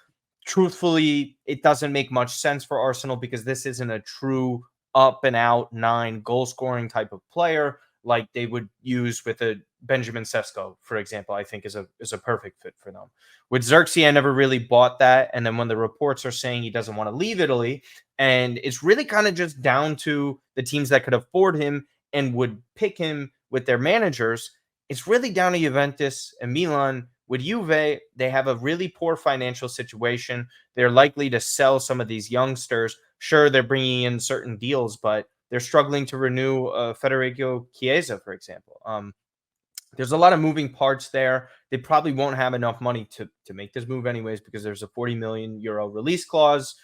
Truthfully, it doesn't make much sense for Arsenal because this isn't a true up and out 9 goal scoring type of player like they would use with a Benjamin Sesko, for example. I think is a perfect fit for them. With Zirkzee, I never really bought that. And then when the reports are saying he doesn't want to leave Italy, and it's really kind of just down to the teams that could afford him and would pick him with their managers, it's really down to Juventus and Milan. With Juve, they have a really poor financial situation. They're likely to sell some of these youngsters. Sure, they're bringing in certain deals, but they're struggling to renew Federico Chiesa, for example. There's a lot of moving parts there. They probably won't have enough money to make this move anyways, because there's a 40 million euro release clause.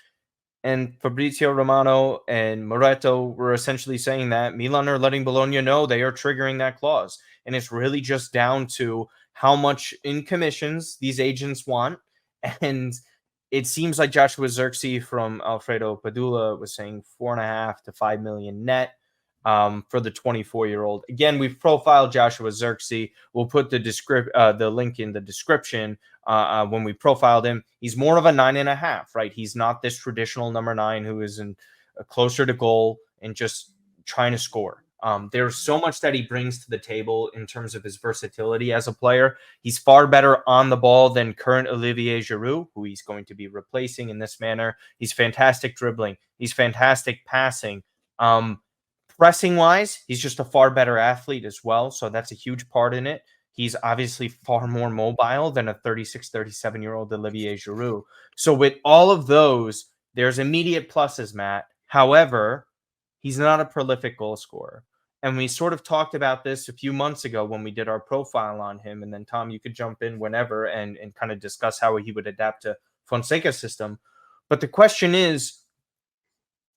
And Fabrizio Romano and Moretto were essentially saying that Milan are letting Bologna know they are triggering that clause. And it's really just down to how much in commissions these agents want. And it seems like Joshua Zirkzee from Alfredo Padula was saying 4.5 to 5 million net for the 24-year-old. Again, we've profiled Joshua Zirkzee. We'll put the link in the description when we profiled him. He's more of a 9.5, right? He's not this traditional number 9 who is closer to goal and just trying to score. There's so much that he brings to the table in terms of his versatility as a player. He's far better on the ball than current Olivier Giroud, who he's going to be replacing in this manner. He's fantastic dribbling. He's fantastic passing. Pressing-wise, he's just a far better athlete as well, so that's a huge part in it. He's obviously far more mobile than a 36, 37-year-old Olivier Giroud. So with all of those, there's immediate pluses, Matt. However, he's not a prolific goal scorer. And we sort of talked about this a few months ago when we did our profile on him. And then, Tom, you could jump in whenever and kind of discuss how he would adapt to Fonseca's system. But the question is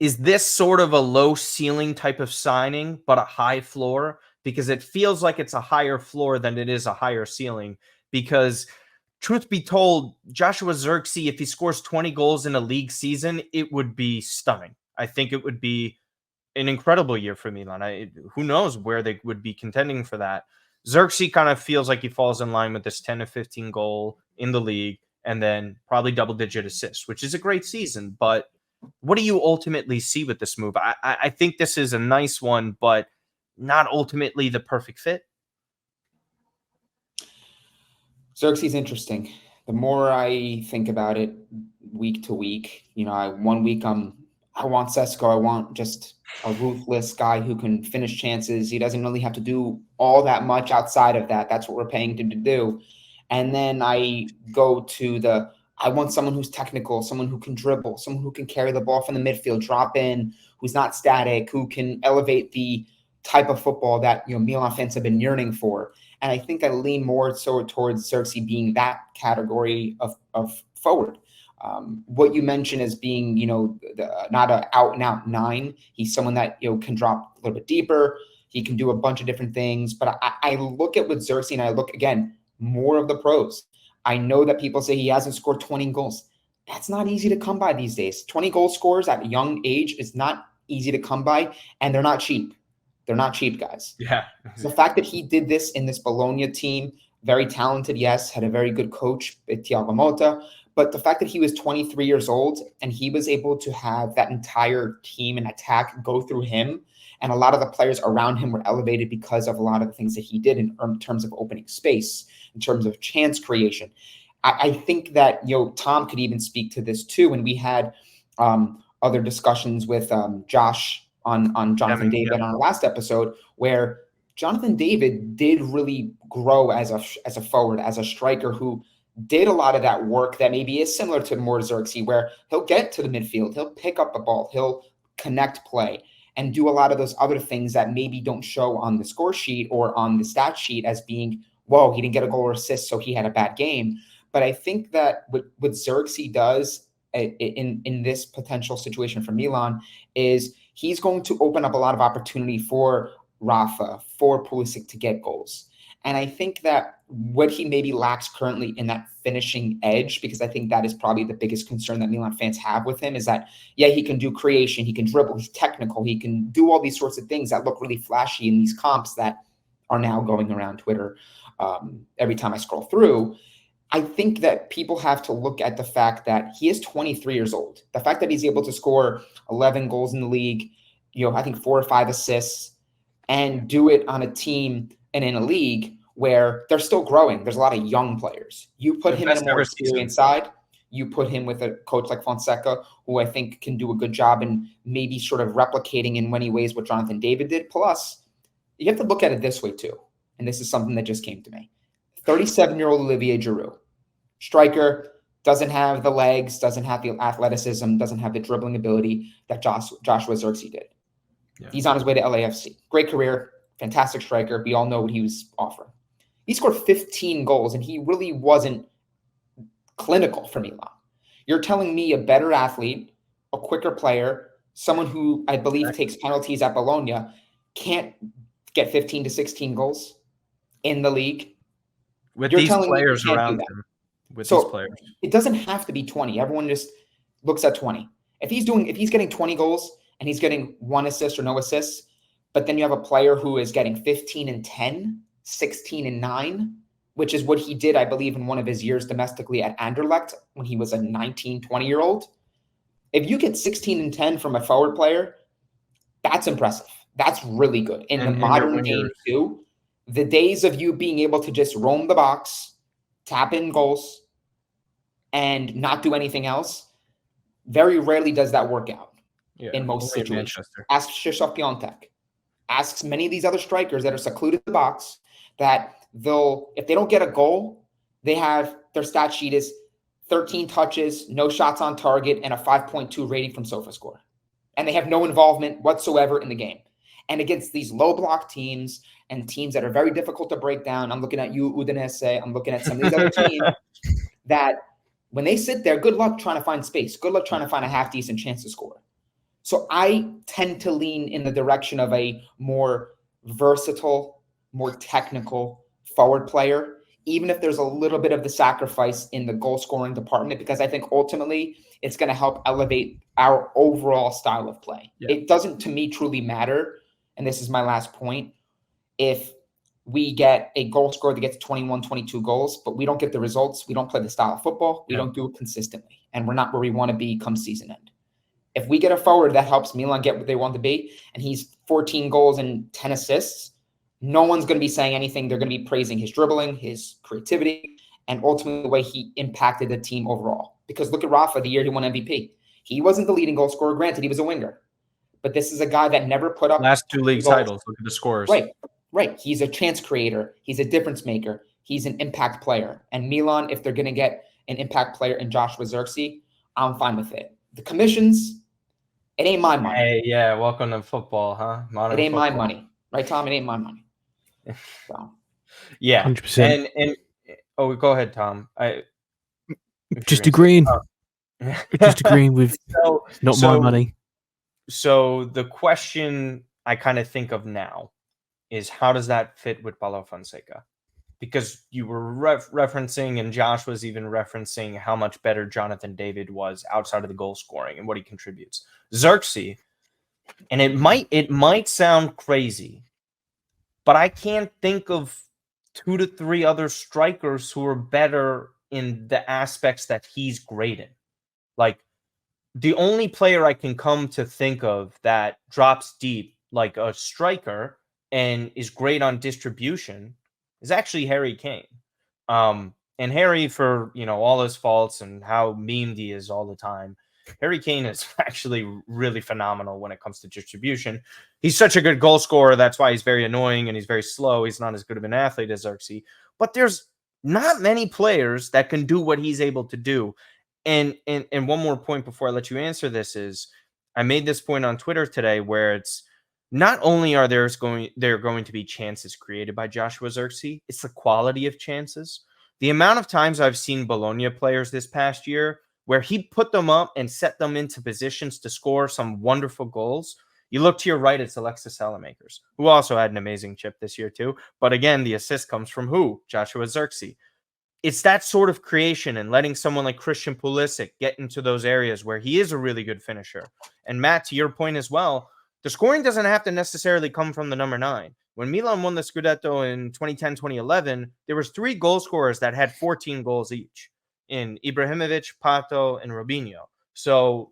this sort of a low ceiling type of signing, but a high floor? Because it feels like it's a higher floor than it is a higher ceiling. Because truth be told, Joshua Zirkzee, if he scores 20 goals in a league season, it would be stunning. I think it would be an incredible year for Milan. Who knows where they would be contending for that. Zirkzee kind of feels like he falls in line with this 10 to 15 goal in the league and then probably double-digit assists, which is a great season. But what do you ultimately see with this move? I think this is a nice one, but not ultimately the perfect fit? Zirkzee's interesting. The more I think about it week to week, one week I want Sesko. I want just a ruthless guy who can finish chances. He doesn't really have to do all that much outside of that. That's what we're paying him to do. And then I go to I want someone who's technical, someone who can dribble, someone who can carry the ball from the midfield, drop in, who's not static, who can elevate the type of football that Milan fans have been yearning for. And I think I lean more so towards Zirkzee being that category of forward. What you mentioned as being, not an out-and-out 9. He's someone that can drop a little bit deeper. He can do a bunch of different things. But I look at with Zirkzee and I look, again, more of the pros. I know that people say he hasn't scored 20 goals. That's not easy to come by these days. 20 goal scorers at a young age is not easy to come by, and they're not cheap. They're not cheap, guys. Yeah. The fact that he did this in this Bologna team, very talented, yes, had a very good coach, Tiago Santos, but the fact that he was 23 years old and he was able to have that entire team and attack go through him, and a lot of the players around him were elevated because of a lot of the things that he did in terms of opening space, in terms of chance creation. I think that, Tom could even speak to this too. When we had other discussions with Josh on Jonathan David on our last episode, where Jonathan David did really grow as a forward, as a striker who did a lot of that work that maybe is similar to more Zirkzee, where he'll get to the midfield, he'll pick up the ball, he'll connect play, and do a lot of those other things that maybe don't show on the score sheet or on the stat sheet as being, whoa, he didn't get a goal or assist, so he had a bad game. But I think that what Zirkzee does in this potential situation for Milan is he's going to open up a lot of opportunity for Rafa, for Pulisic to get goals. And I think that what he maybe lacks currently in that finishing edge, because I think that is probably the biggest concern that Milan fans have with him, is that, yeah, he can do creation, he can dribble, he's technical, he can do all these sorts of things that look really flashy in these comps that are now going around Twitter every time I scroll through. I think that people have to look at the fact that he is 23 years old. The fact that he's able to score 11 goals in the league, I think 4 or 5 assists, and do it on a team and in a league where they're still growing. There's a lot of young players. You put him in a more experienced side. You put him with a coach like Fonseca, who I think can do a good job in maybe sort of replicating in many ways what Jonathan David did. Plus, you have to look at it this way too. And this is something that just came to me. 37-year-old Olivier Giroud, striker, doesn't have the legs, doesn't have the athleticism, doesn't have the dribbling ability that Joshua Zirkzee did. Yeah. He's on his way to LAFC. Great career, fantastic striker. We all know what he was offering. He scored 15 goals, and he really wasn't clinical for Milan. You're telling me a better athlete, a quicker player, someone who I believe takes penalties at Bologna, can't get 15 to 16 goals in the league? With these players around him. With these players. It doesn't have to be 20. Everyone just looks at 20. If he's getting 20 goals and he's getting 1 assist or no assists, but then you have a player who is getting 15 and 10, 16 and 9, which is what he did, I believe, in one of his years domestically at Anderlecht when he was a 19, 20-year-old. If you get 16 and 10 from a forward player, that's impressive. That's really good. In the modern game, too, the days of you being able to just roam the box, tap in goals, and not do anything else, very rarely does that work out in most situations. Ask Krzysztof Piątek. Ask many of these other strikers that are secluded in the box that if they don't get a goal, they have their stat sheet is 13 touches, no shots on target, and a 5.2 rating from SofaScore. And they have no involvement whatsoever in the game. And against these low block teams and teams that are very difficult to break down, I'm looking at you, Udinese, I'm looking at some of these other teams that when they sit there, good luck trying to find space. Good luck trying to find a half-decent chance to score. So I tend to lean in the direction of a more versatile, more technical forward player, even if there's a little bit of the sacrifice in the goal-scoring department, because I think ultimately it's going to help elevate our overall style of play. Yeah. It doesn't, to me, truly matter, and this is my last point, if we get a goal scorer that gets 21, 22 goals, but we don't get the results, we don't play the style of football, we don't do it consistently, and we're not where we want to be come season end. If we get a forward that helps Milan get what they want to be, and he's 14 goals and 10 assists, no one's going to be saying anything. They're going to be praising his dribbling, his creativity, and ultimately the way he impacted the team overall. Because look at Rafa, the year he won MVP. He wasn't the leading goal scorer. Granted, he was a winger. But this is a guy that never put up last 2 league goals. titles. Look at the scores. Right. He's a chance creator. He's a difference maker. He's an impact player. And Milan, if they're going to get an impact player in Joshua Zirkzee, I'm fine with it. The commissions, it ain't my money. Hey, yeah, welcome to football, huh? It ain't my money. Right, Tom? It ain't my money. So. Yeah. 100%. And oh, go ahead, Tom. Just agreeing. Just agreeing with not my money. So the question I kind of think of now is, how does that fit with Paulo Fonseca? Because you were referencing, and Josh was even referencing, how much better Jonathan David was outside of the goal scoring and what he contributes. Zirkzee, and it might sound crazy, but I can't think of 2 to 3 other strikers who are better in the aspects that he's great in. Like, the only player I can come to think of that drops deep like a striker and is great on distribution is actually Harry Kane. And Harry, for all his faults and how memed he is all the time, Harry Kane is actually really phenomenal when it comes to distribution. He's such a good goal scorer. That's why he's very annoying and he's very slow. He's not as good of an athlete as Zirkzee. But there's not many players that can do what he's able to do. And one more point before I let you answer this is, I made this point on Twitter today where it's not only are there going to be chances created by Joshua Zirkzee, it's the quality of chances. The amount of times I've seen Bologna players this past year where he put them up and set them into positions to score some wonderful goals. You look to your right, it's Alexis Salamakers, who also had an amazing chip this year too. But again, the assist comes from who? Joshua Zirkzee. It's that sort of creation and letting someone like Christian Pulisic get into those areas where he is a really good finisher. And Matt, to your point as well, the scoring doesn't have to necessarily come from the number 9. When Milan won the Scudetto in 2010, 2011, there was 3 goal scorers that had 14 goals each in Ibrahimovic, Pato, and Robinho. So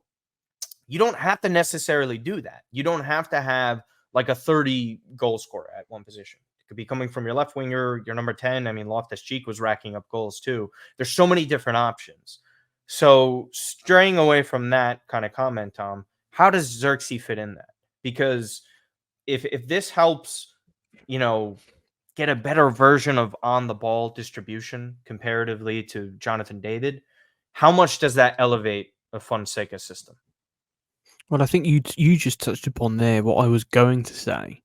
you don't have to necessarily do that. You don't have to have like a 30 goal scorer at one position. Could be coming from your left winger, your number 10. I mean, Loftus-Cheek was racking up goals too. There's so many different options. So straying away from that kind of comment, Tom, how does Zirkzee fit in that? Because if this helps, get a better version of on-the-ball distribution comparatively to Jonathan David, how much does that elevate a Fonseca system? Well, I think you just touched upon there what I was going to say.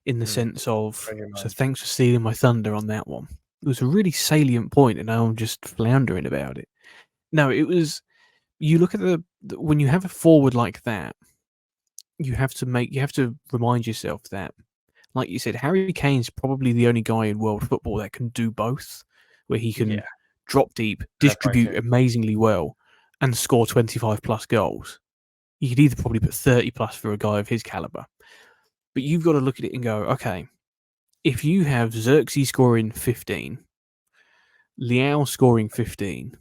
In the sense of, so thanks for stealing my thunder on that one. It was a really salient point, and now I'm just floundering about it. No, it was, you look at when you have a forward like that, you have to remind yourself that, like you said, Harry Kane's probably the only guy in world football that can do both, where he can drop deep, distribute amazingly well, and score 25 plus goals. You could either probably put 30 plus for a guy of his caliber. But you've got to look at it and go, okay, if you have Zirkzee scoring 15, Leao scoring 15,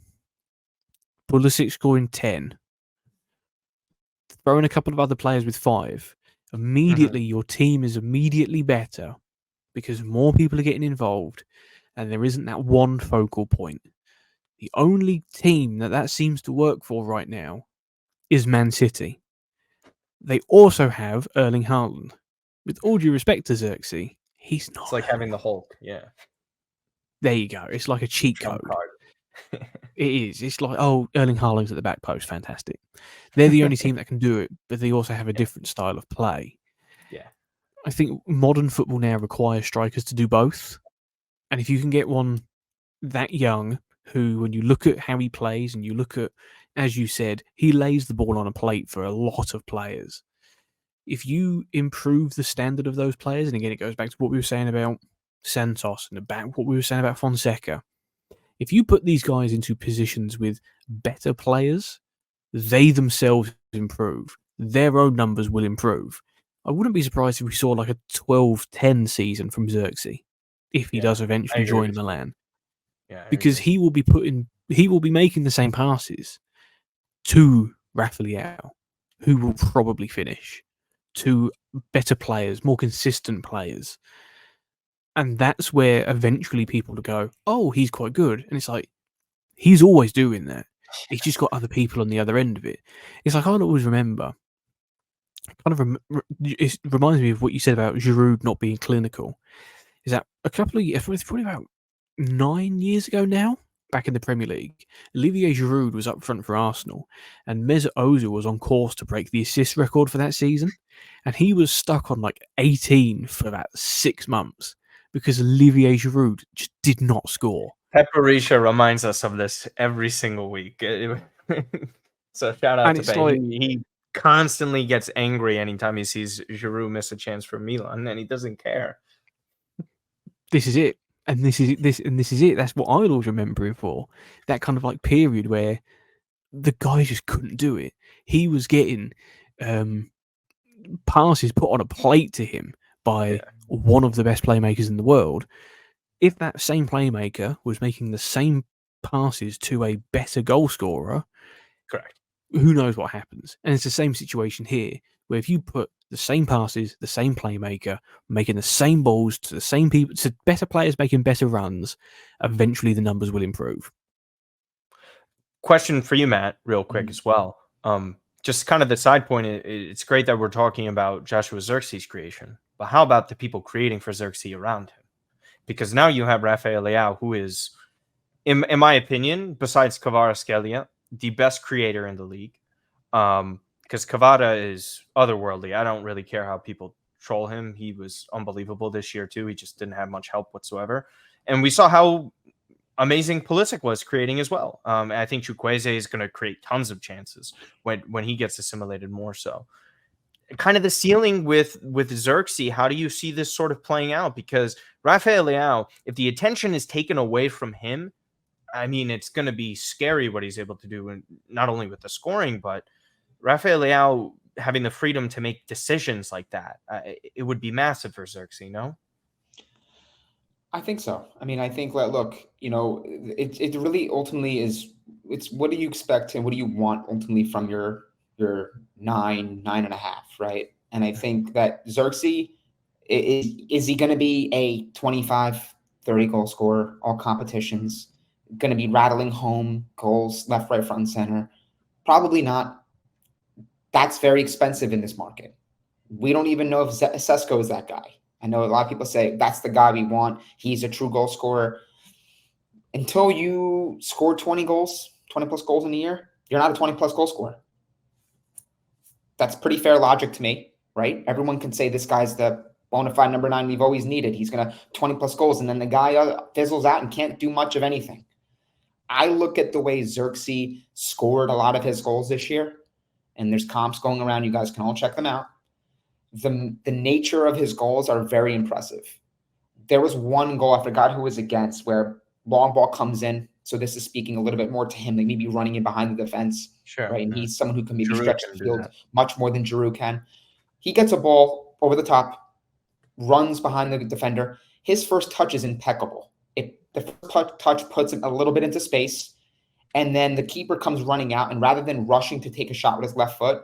Pulisic scoring 10, throw in a couple of other players with 5, immediately your team is immediately better because more people are getting involved and there isn't that one focal point. The only team that seems to work for right now is Man City. They also have Erling Haaland. With all due respect to Zirkzee, he's not. It's like having the Hulk, yeah. There you go. It's like a cheat code. It is. It's like, Erling Haaland's at the back post. Fantastic. They're the only team that can do it, but they also have a different style of play. Yeah. I think modern football now requires strikers to do both. And if you can get one that young, who, when you look at how he plays and you look at, as you said, he lays the ball on a plate for a lot of players. If you improve the standard of those players, and again, it goes back to what we were saying about Santos and about what we were saying about Fonseca. If you put these guys into positions with better players, they themselves improve. Their own numbers will improve. I wouldn't be surprised if we saw like a 12-10 season from Zirkzee if he does eventually join Milan. Yeah, because he will be making the same passes to Rafa Leao, who will probably finish. to better players, more consistent players. And that's where eventually people go, oh, he's quite good. And it's like, he's always doing that. He's just got other people on the other end of it. It's like, I always remember, it reminds me of what you said about Giroud not being clinical. Is that a couple of years, it's probably about 9 years ago now, back in the Premier League, Olivier Giroud was up front for Arsenal, and Mesut Ozil was on course to break the assist record for that season, and he was stuck on like 18 for about 6 months because Olivier Giroud just did not score. Pepperisha reminds us of this every single week. So shout out And to it's Pep. like- He constantly gets angry anytime he sees Giroud miss a chance for Milan, and he doesn't care. This is it. And this is it. That's what I'll always remember him for. That kind of like period where the guy just couldn't do it. He was getting passes put on a plate to him by one of the best playmakers in the world. If that same playmaker was making the same passes to a better goal scorer, Correct. who knows what happens? And it's the same situation here, where if you put the same passes, the same playmaker, making the same balls to the same people, to better players making better runs, eventually the numbers will improve. Question for you, Matt, real quick as well. Just kind of the side point, it's great that we're talking about Joshua Zirkzee's creation, but how about the people creating for Zirkzee around him? Because now you have Rafael Leao, who is, in my opinion, besides Kvaratskhelia, the best creator in the league. Because Kvara is otherworldly. I don't really care how people troll him. He was unbelievable this year too. He just didn't have much help whatsoever. And we saw how amazing Pulisic was creating as well. I think Chukwueze is going to create tons of chances when he gets assimilated more so. Kind of the ceiling with Zirkzee, how do you see this sort of playing out? Because Rafael Leao, if the attention is taken away from him, I mean, it's going to be scary what he's able to do, and not only with the scoring, but Rafael Leao having the freedom to make decisions like that. It would be massive for Zirkzee, no? I think so. I mean, I think look, it really ultimately is. It's what do you expect and what do you want ultimately from your 9.5, right? And I think that Zirkzee is he going to be a 25, 30 goal scorer, all competitions, going to be rattling home goals left, right, front, and center? Probably not. That's very expensive in this market. We don't even know if Sesko is that guy. I know a lot of people say that's the guy we want. He's a true goal scorer. Until you score 20 plus goals in a year, you're not a 20 plus goal scorer. That's pretty fair logic to me, right? Everyone can say this guy's the bona fide number 9 we've always needed. He's going to 20 plus goals, and then the guy fizzles out and can't do much of anything. I look at the way Zirkzee scored a lot of his goals this year, and there's comps going around. You guys can all check them out. The nature of his goals are very impressive. There was one goal, I forgot who was against, where long ball comes in. So this is speaking a little bit more to him, like maybe running in behind the defense. Sure. Right. And he's someone who can maybe Giroud stretch can the do field that. much more than Giroud can. He gets a ball over the top, runs behind the defender. His first touch is impeccable. The first touch puts him a little bit into space, and then the keeper comes running out, and rather than rushing to take a shot with his left foot,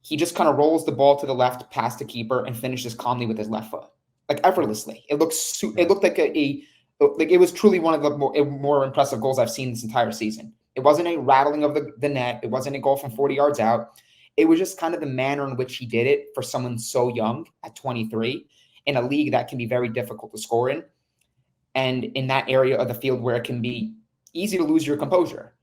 he just kind of rolls the ball to the left past the keeper and finishes calmly with his left foot, like effortlessly. It looked like it was truly one of the more impressive goals I've seen this entire season. It wasn't a rattling of the net. It wasn't a goal from 40 yards out. It was just kind of the manner in which he did it for someone so young at 23 in a league that can be very difficult to score in, and in that area of the field where it can be easy to lose your composure.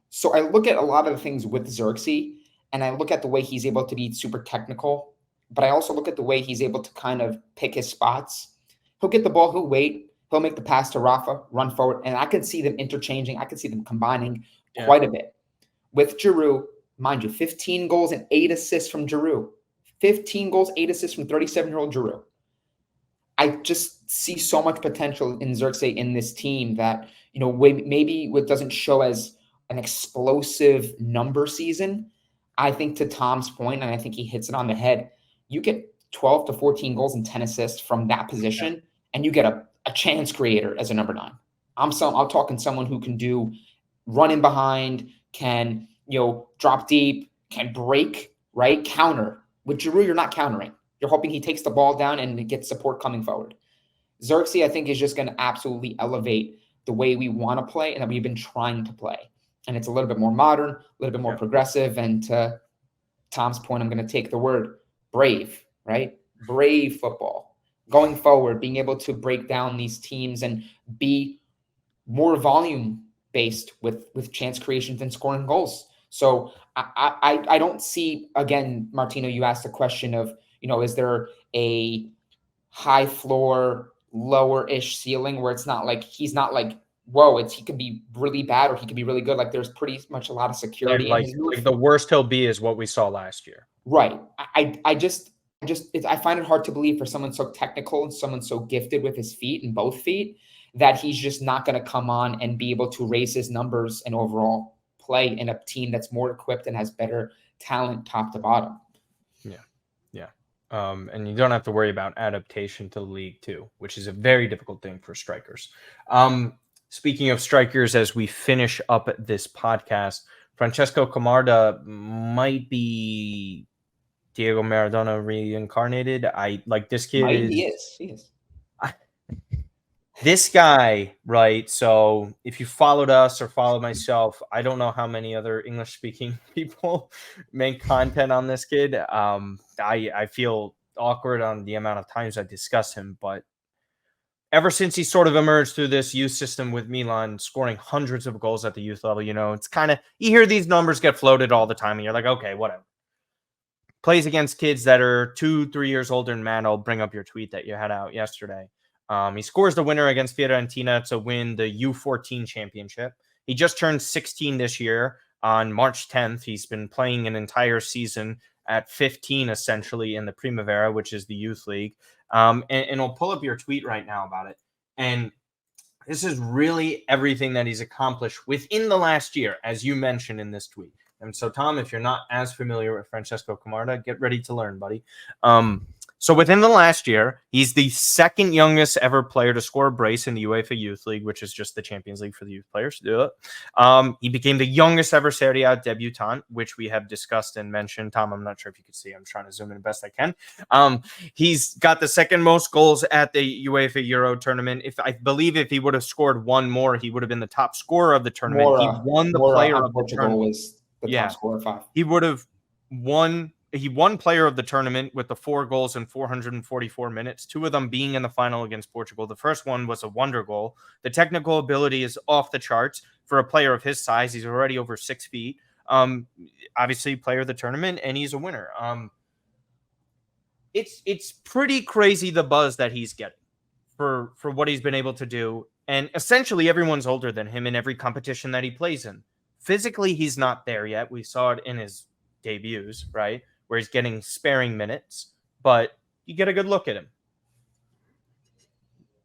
So I look at a lot of the things with Zirkzee, and I look at the way he's able to be super technical, but I also look at the way he's able to kind of pick his spots. He'll get the ball, he'll wait, he'll make the pass to Rafa, run forward, and I can see them interchanging. I can see them combining quite a bit. With Giroud, mind you, 15 goals and 8 assists from Giroud. 15 goals, 8 assists from 37-year-old Giroud. I just see so much potential in Zirkzee in this team that, maybe what doesn't show as an explosive number season. I think to Tom's point, and I think he hits it on the head, you get 12 to 14 goals and 10 assists from that position, and you get a chance creator as a number 9. I'm talking someone who can do run in behind, can drop deep, can break, right? Counter. With Giroud, you're not countering. You're hoping he takes the ball down and gets support coming forward. Zirkzee, I think, is just going to absolutely elevate the way we want to play and that we've been trying to play. And it's a little bit more modern, a little bit more progressive. And to Tom's point, I'm going to take the word brave, right? Brave football. Going forward, being able to break down these teams and be more volume-based with chance creations and scoring goals. So I don't see, again, Martino, you asked the question of, is there a high floor, lower-ish ceiling where it's not like he's not like, whoa, he could be really bad or he could be really good. Like there's pretty much a lot of security in his move. Like the worst he'll be is what we saw last year. Right. I find it hard to believe for someone so technical and someone so gifted with his feet and both feet that he's just not going to come on and be able to raise his numbers and overall play in a team that's more equipped and has better talent top to bottom. Yeah. And you don't have to worry about adaptation to the league too, which is a very difficult thing for strikers. Speaking of strikers, as we finish up this podcast, Francesco Camarda might be Diego Maradona reincarnated. I like this kid. He is. This guy, right? So if you followed us or followed myself, I don't know how many other English-speaking people make content on this kid. I feel awkward on the amount of times I discuss him, but ever since he sort of emerged through this youth system with Milan, scoring hundreds of goals at the youth level, it's kind of, you hear these numbers get floated all the time, and you're like, okay, whatever. Plays against kids that are 2-3 years older than Matt. I'll bring up your tweet that you had out yesterday. He scores the winner against Fiorentina to win the U14 championship. He just turned 16 this year on March 10th. He's been playing an entire season at 15, essentially, in the Primavera, which is the youth league. And I'll pull up your tweet right now about it. And this is really everything that he's accomplished within the last year, as you mentioned in this tweet. And so, Tom, if you're not as familiar with Francesco Camarda, get ready to learn, buddy. So within the last year, he's the second youngest ever player to score a brace in the UEFA Youth League, which is just the Champions League for the youth players. He became the youngest ever Serie A debutant, which we have discussed and mentioned. Tom, I'm not sure if you can see. I'm trying to zoom in the best I can. He's got the second most goals at the UEFA Euro tournament. I believe if he would have scored one more, he would have been the top scorer of the tournament. He won the player of the tournament. Was the top scorer 5. He would have won. He won player of the tournament with the 4 goals in 444 minutes, 2 of them being in the final against Portugal. The first one was a wonder goal. The technical ability is off the charts for a player of his size. He's already over 6 feet. Obviously, player of the tournament, and he's a winner. It's pretty crazy the buzz that he's getting for what he's been able to do. And essentially, everyone's older than him in every competition that he plays in. Physically, he's not there yet. We saw it in his debuts, right? Where he's getting sparing minutes, but you get a good look at him.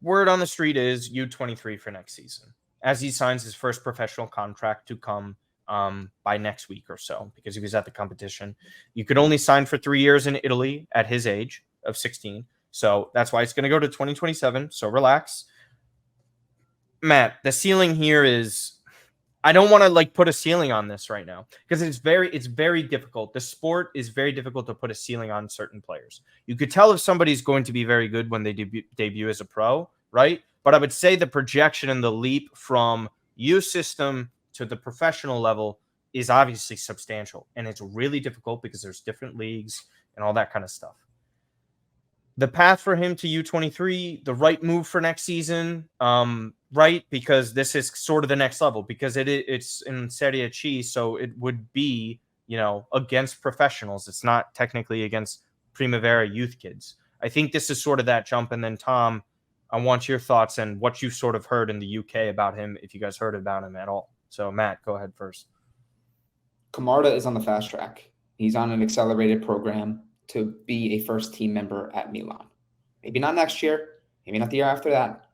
Word on the street is U23 for next season, as he signs his first professional contract to come by next week or so, because he was at the competition. You could only sign for 3 years in Italy at his age of 16. So that's why it's going to go to 2027. So relax. Matt, the ceiling here is, I don't want to put a ceiling on this right now because it's very difficult. The sport is very difficult to put a ceiling on certain players. You could tell if somebody's going to be very good when they debut as a pro, right? But I would say the projection and the leap from youth system to the professional level is obviously substantial, and it's really difficult because there's different leagues and all that kind of stuff. The path for him to U23, the right move for next season, right? Because this is sort of the next level, because it's in Serie C, so it would be, against professionals. It's not technically against Primavera youth kids. I think this is sort of that jump. And then, Tom, I want your thoughts and what you sort of heard in the UK about him, if you guys heard about him at all. So, Matt, go ahead first. Camarda is on the fast track. He's on an accelerated program to be a first team member at Milan. Maybe not next year, maybe not the year after that,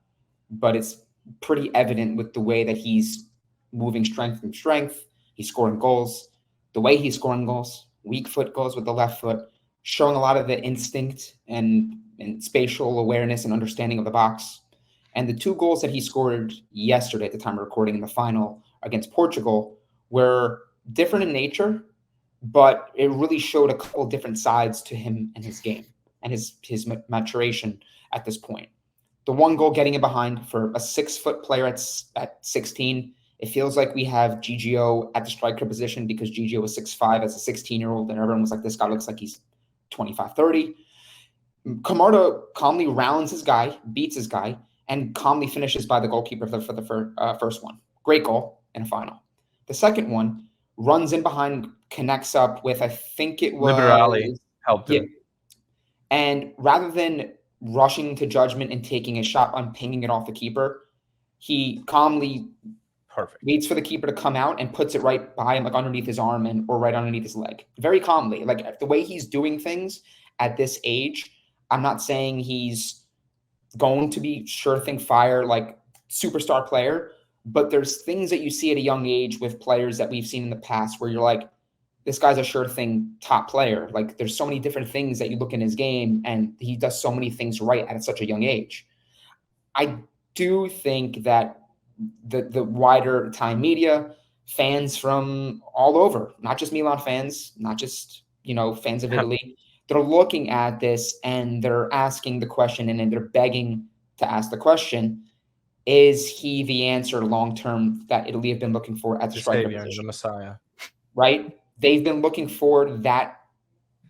but it's pretty evident with the way that he's moving strength from strength. He's scoring goals. The way he's scoring goals, weak foot goals with the left foot, showing a lot of the instinct and spatial awareness and understanding of the box. And the 2 goals that he scored yesterday at the time of recording in the final against Portugal were different in nature, but it really showed a couple of different sides to him and his game. and his maturation at this point. The one goal getting it behind for a 6-foot player at 16. It feels like we have GGO at the striker position because GGO was 6'5" as a 16-year-old, and everyone was like, this guy looks like he's 25, 30. Camarda calmly rounds his guy, beats his guy, and calmly finishes by the goalkeeper for the first one. Great goal in a final. The second one runs in behind, connects up with, I think it was... Liberali helped him. And rather than rushing to judgment and taking a shot on pinging it off the keeper, he calmly waits for the keeper to come out and puts it right by him, like underneath his arm or right underneath his leg. Very calmly. Like the way he's doing things at this age, I'm not saying he's going to be sure thing fire, like superstar player, but there's things that you see at a young age with players that we've seen in the past where you're like, this guy's a sure thing top player. Like there's so many different things that you look in his game and he does so many things right at such a young age. I do think that the wider time media, fans from all over, not just Milan fans, not just, fans of Italy, they're looking at this and they're asking the question and then they're begging to ask the question, is he the answer long-term that Italy have been looking for at the striker position? The Messiah. Right? They've been looking for that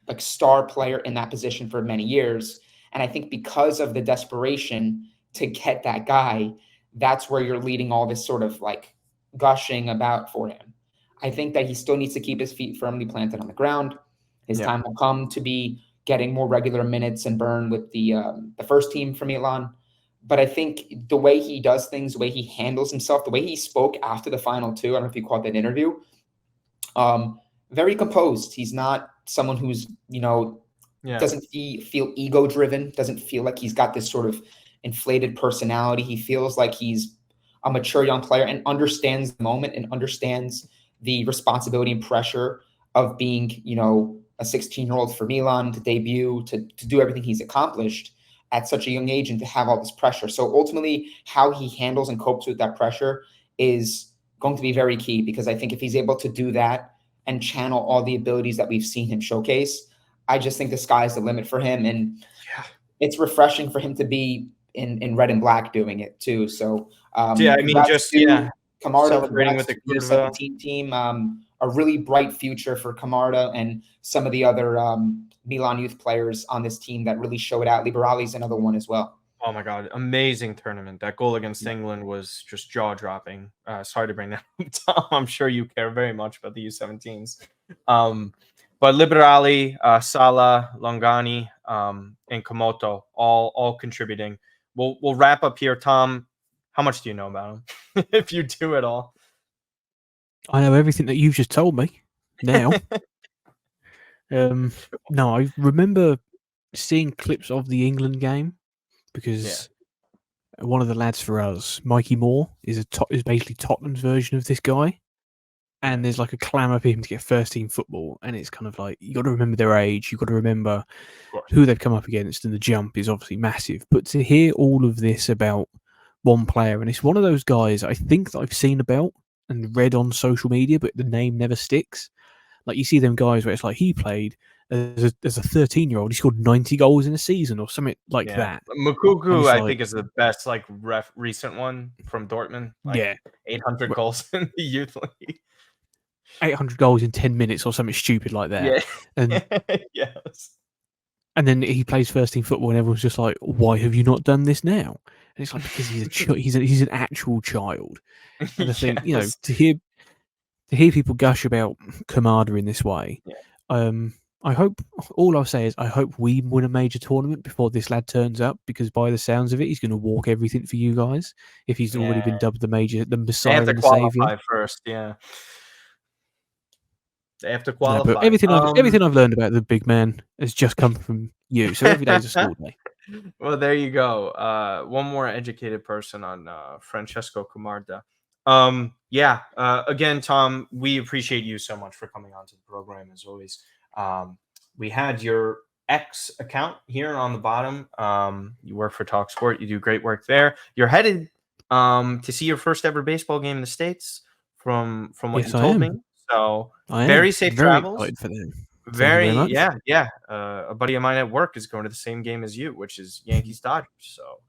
like star player in that position for many years. And I think because of the desperation to get that guy, that's where you're leading all this sort of like gushing about for him. I think that he still needs to keep his feet firmly planted on the ground. His time will come to be getting more regular minutes and burn with the first team for Milan. But I think the way he does things, the way he handles himself, the way he spoke after the final too, I don't know if you caught that interview, very composed. He's not someone who's, doesn't feel ego-driven, doesn't feel like he's got this sort of inflated personality. He feels like he's a mature young player and understands the moment and understands the responsibility and pressure of being, a 16-year-old for Milan to debut, to do everything he's accomplished at such a young age and to have all this pressure. So ultimately, how he handles and copes with that pressure is going to be very key, because I think if he's able to do that and channel all the abilities that we've seen him showcase, I just think the sky's the limit for him. And it's refreshing for him to be in red and black doing it too. So Camarda, celebrating with the U17 team, a really bright future for Camarda and some of the other Milan youth players on this team that really showed out. Liberali's another one as well. Oh my God, amazing tournament. That goal against England was just jaw-dropping. Sorry to bring that up, Tom. I'm sure you care very much about the U17s. But Liberali, Sala, Longani, and Komoto all contributing. We'll wrap up here, Tom. How much do you know about him, if you do at all? I know everything that you've just told me now. No, I remember seeing clips of the England game because one of the lads for us, Mikey Moore, is basically Tottenham's version of this guy. And there's like a clamour for him to get first team football. And it's kind of like, you got to remember their age. You've got to remember who they've come up against. And the jump is obviously massive. But to hear all of this about one player, and it's one of those guys I think that I've seen about and read on social media, but the name never sticks. Like you see them guys where it's like he played as a 13-year-old, he scored 90 goals in a season or something like that. Mukuku, I think, is the best recent one from Dortmund. 800 goals in the youth league. 800 goals in 10 minutes or something stupid like that. Yeah. And yes. And then he plays first team football, and everyone's just like, "Why have you not done this now?" And it's like, because he's an actual child. And I think to hear people gush about Camarda in this way, I hope all I'll say is I hope we win a major tournament before this lad turns up, because by the sounds of it, he's going to walk everything for you guys if he's already been dubbed the Messiah and the Savior first. Yeah. They have to qualify. But everything I've learned about the big man has just come from you. So every day is a school day. Well, there you go. One more educated person on Francesco Camarda. Again, Tom, we appreciate you so much for coming on to the program as always. We had your X account here on the bottom. You work for TalkSport. You do great work there. You're headed to see your first ever baseball game in the States from what you told me. So very safe travels. very much. Yeah. A buddy of mine at work is going to the same game as you, which is Yankees Dodgers. So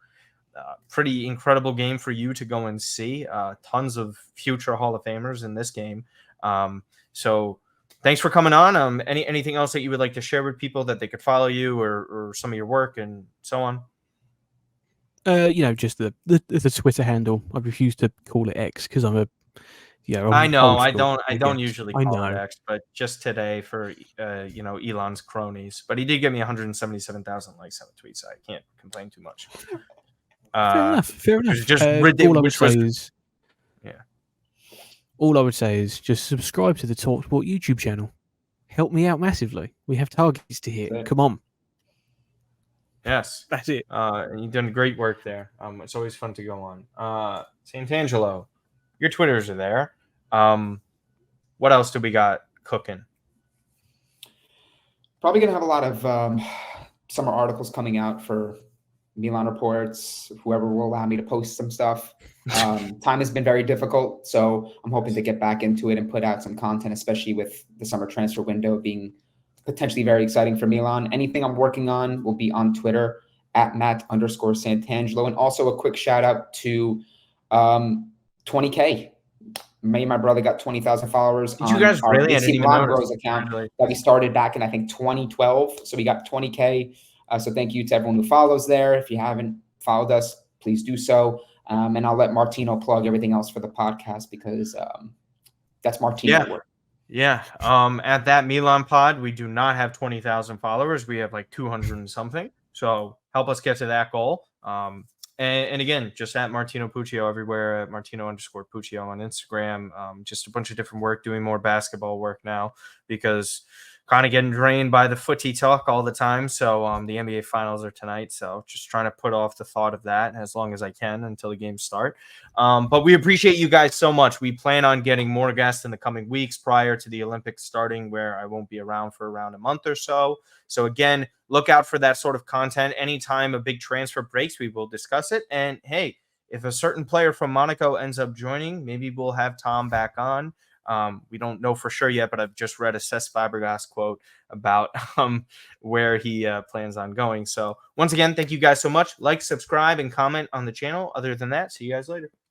pretty incredible game for you to go and see. Tons of future Hall of Famers in this game. So thanks for coming on. Anything else that you would like to share with people that they could follow you or some of your work and so on? Just the Twitter handle. I refuse to call it X because I'm I know old I school, don't guess. usually I call it know. X, but just today for Elon's cronies. But he did give me 177,000 likes on a tweet, so I can't complain too much. Fair enough. Just all I would say is, yeah. All I would say is just subscribe to the TalkSport YouTube channel. Help me out massively. We have targets to hit. Come on. Yes, that's it. You've done great work there. It's always fun to go on. Santangelo, your Twitters are there. What else do we got cooking? Probably gonna have a lot of summer articles coming out for Milan reports. Whoever will allow me to post some stuff. Time has been very difficult, so I'm hoping to get back into it and put out some content, especially with the summer transfer window being potentially very exciting for Milan. Anything I'm working on will be on Twitter at Matt_Santangelo. And also a quick shout out to 20K. Me and my brother got 20,000 followers on you guys really? I didn't even notice. Account that we started back in, I think, 2012. So we got 20K. So thank you to everyone who follows there. If you haven't followed us, please do so. And I'll let Martino plug everything else for the podcast because that's Martino work. Yeah. At that Milan pod, we do not have 20,000 followers. We have like 200 and something. So help us get to that goal. And again, just at Martino Puccio everywhere, at Martino_Puccio on Instagram. Just a bunch of different work, doing more basketball work now because kind of getting drained by the footy talk all the time. So the NBA finals are tonight. So just trying to put off the thought of that as long as I can until the games start. But we appreciate you guys so much. We plan on getting more guests in the coming weeks prior to the Olympics starting, where I won't be around for around a month or so. So again, look out for that sort of content. Anytime a big transfer breaks, we will discuss it. And hey, if a certain player from Monaco ends up joining, maybe we'll have Tom back on. We don't know for sure yet, but I've just read a Cesc Fabregas quote about where he plans on going. So once again, thank you guys so much. Like, subscribe, and comment on the channel. Other than that, see you guys later.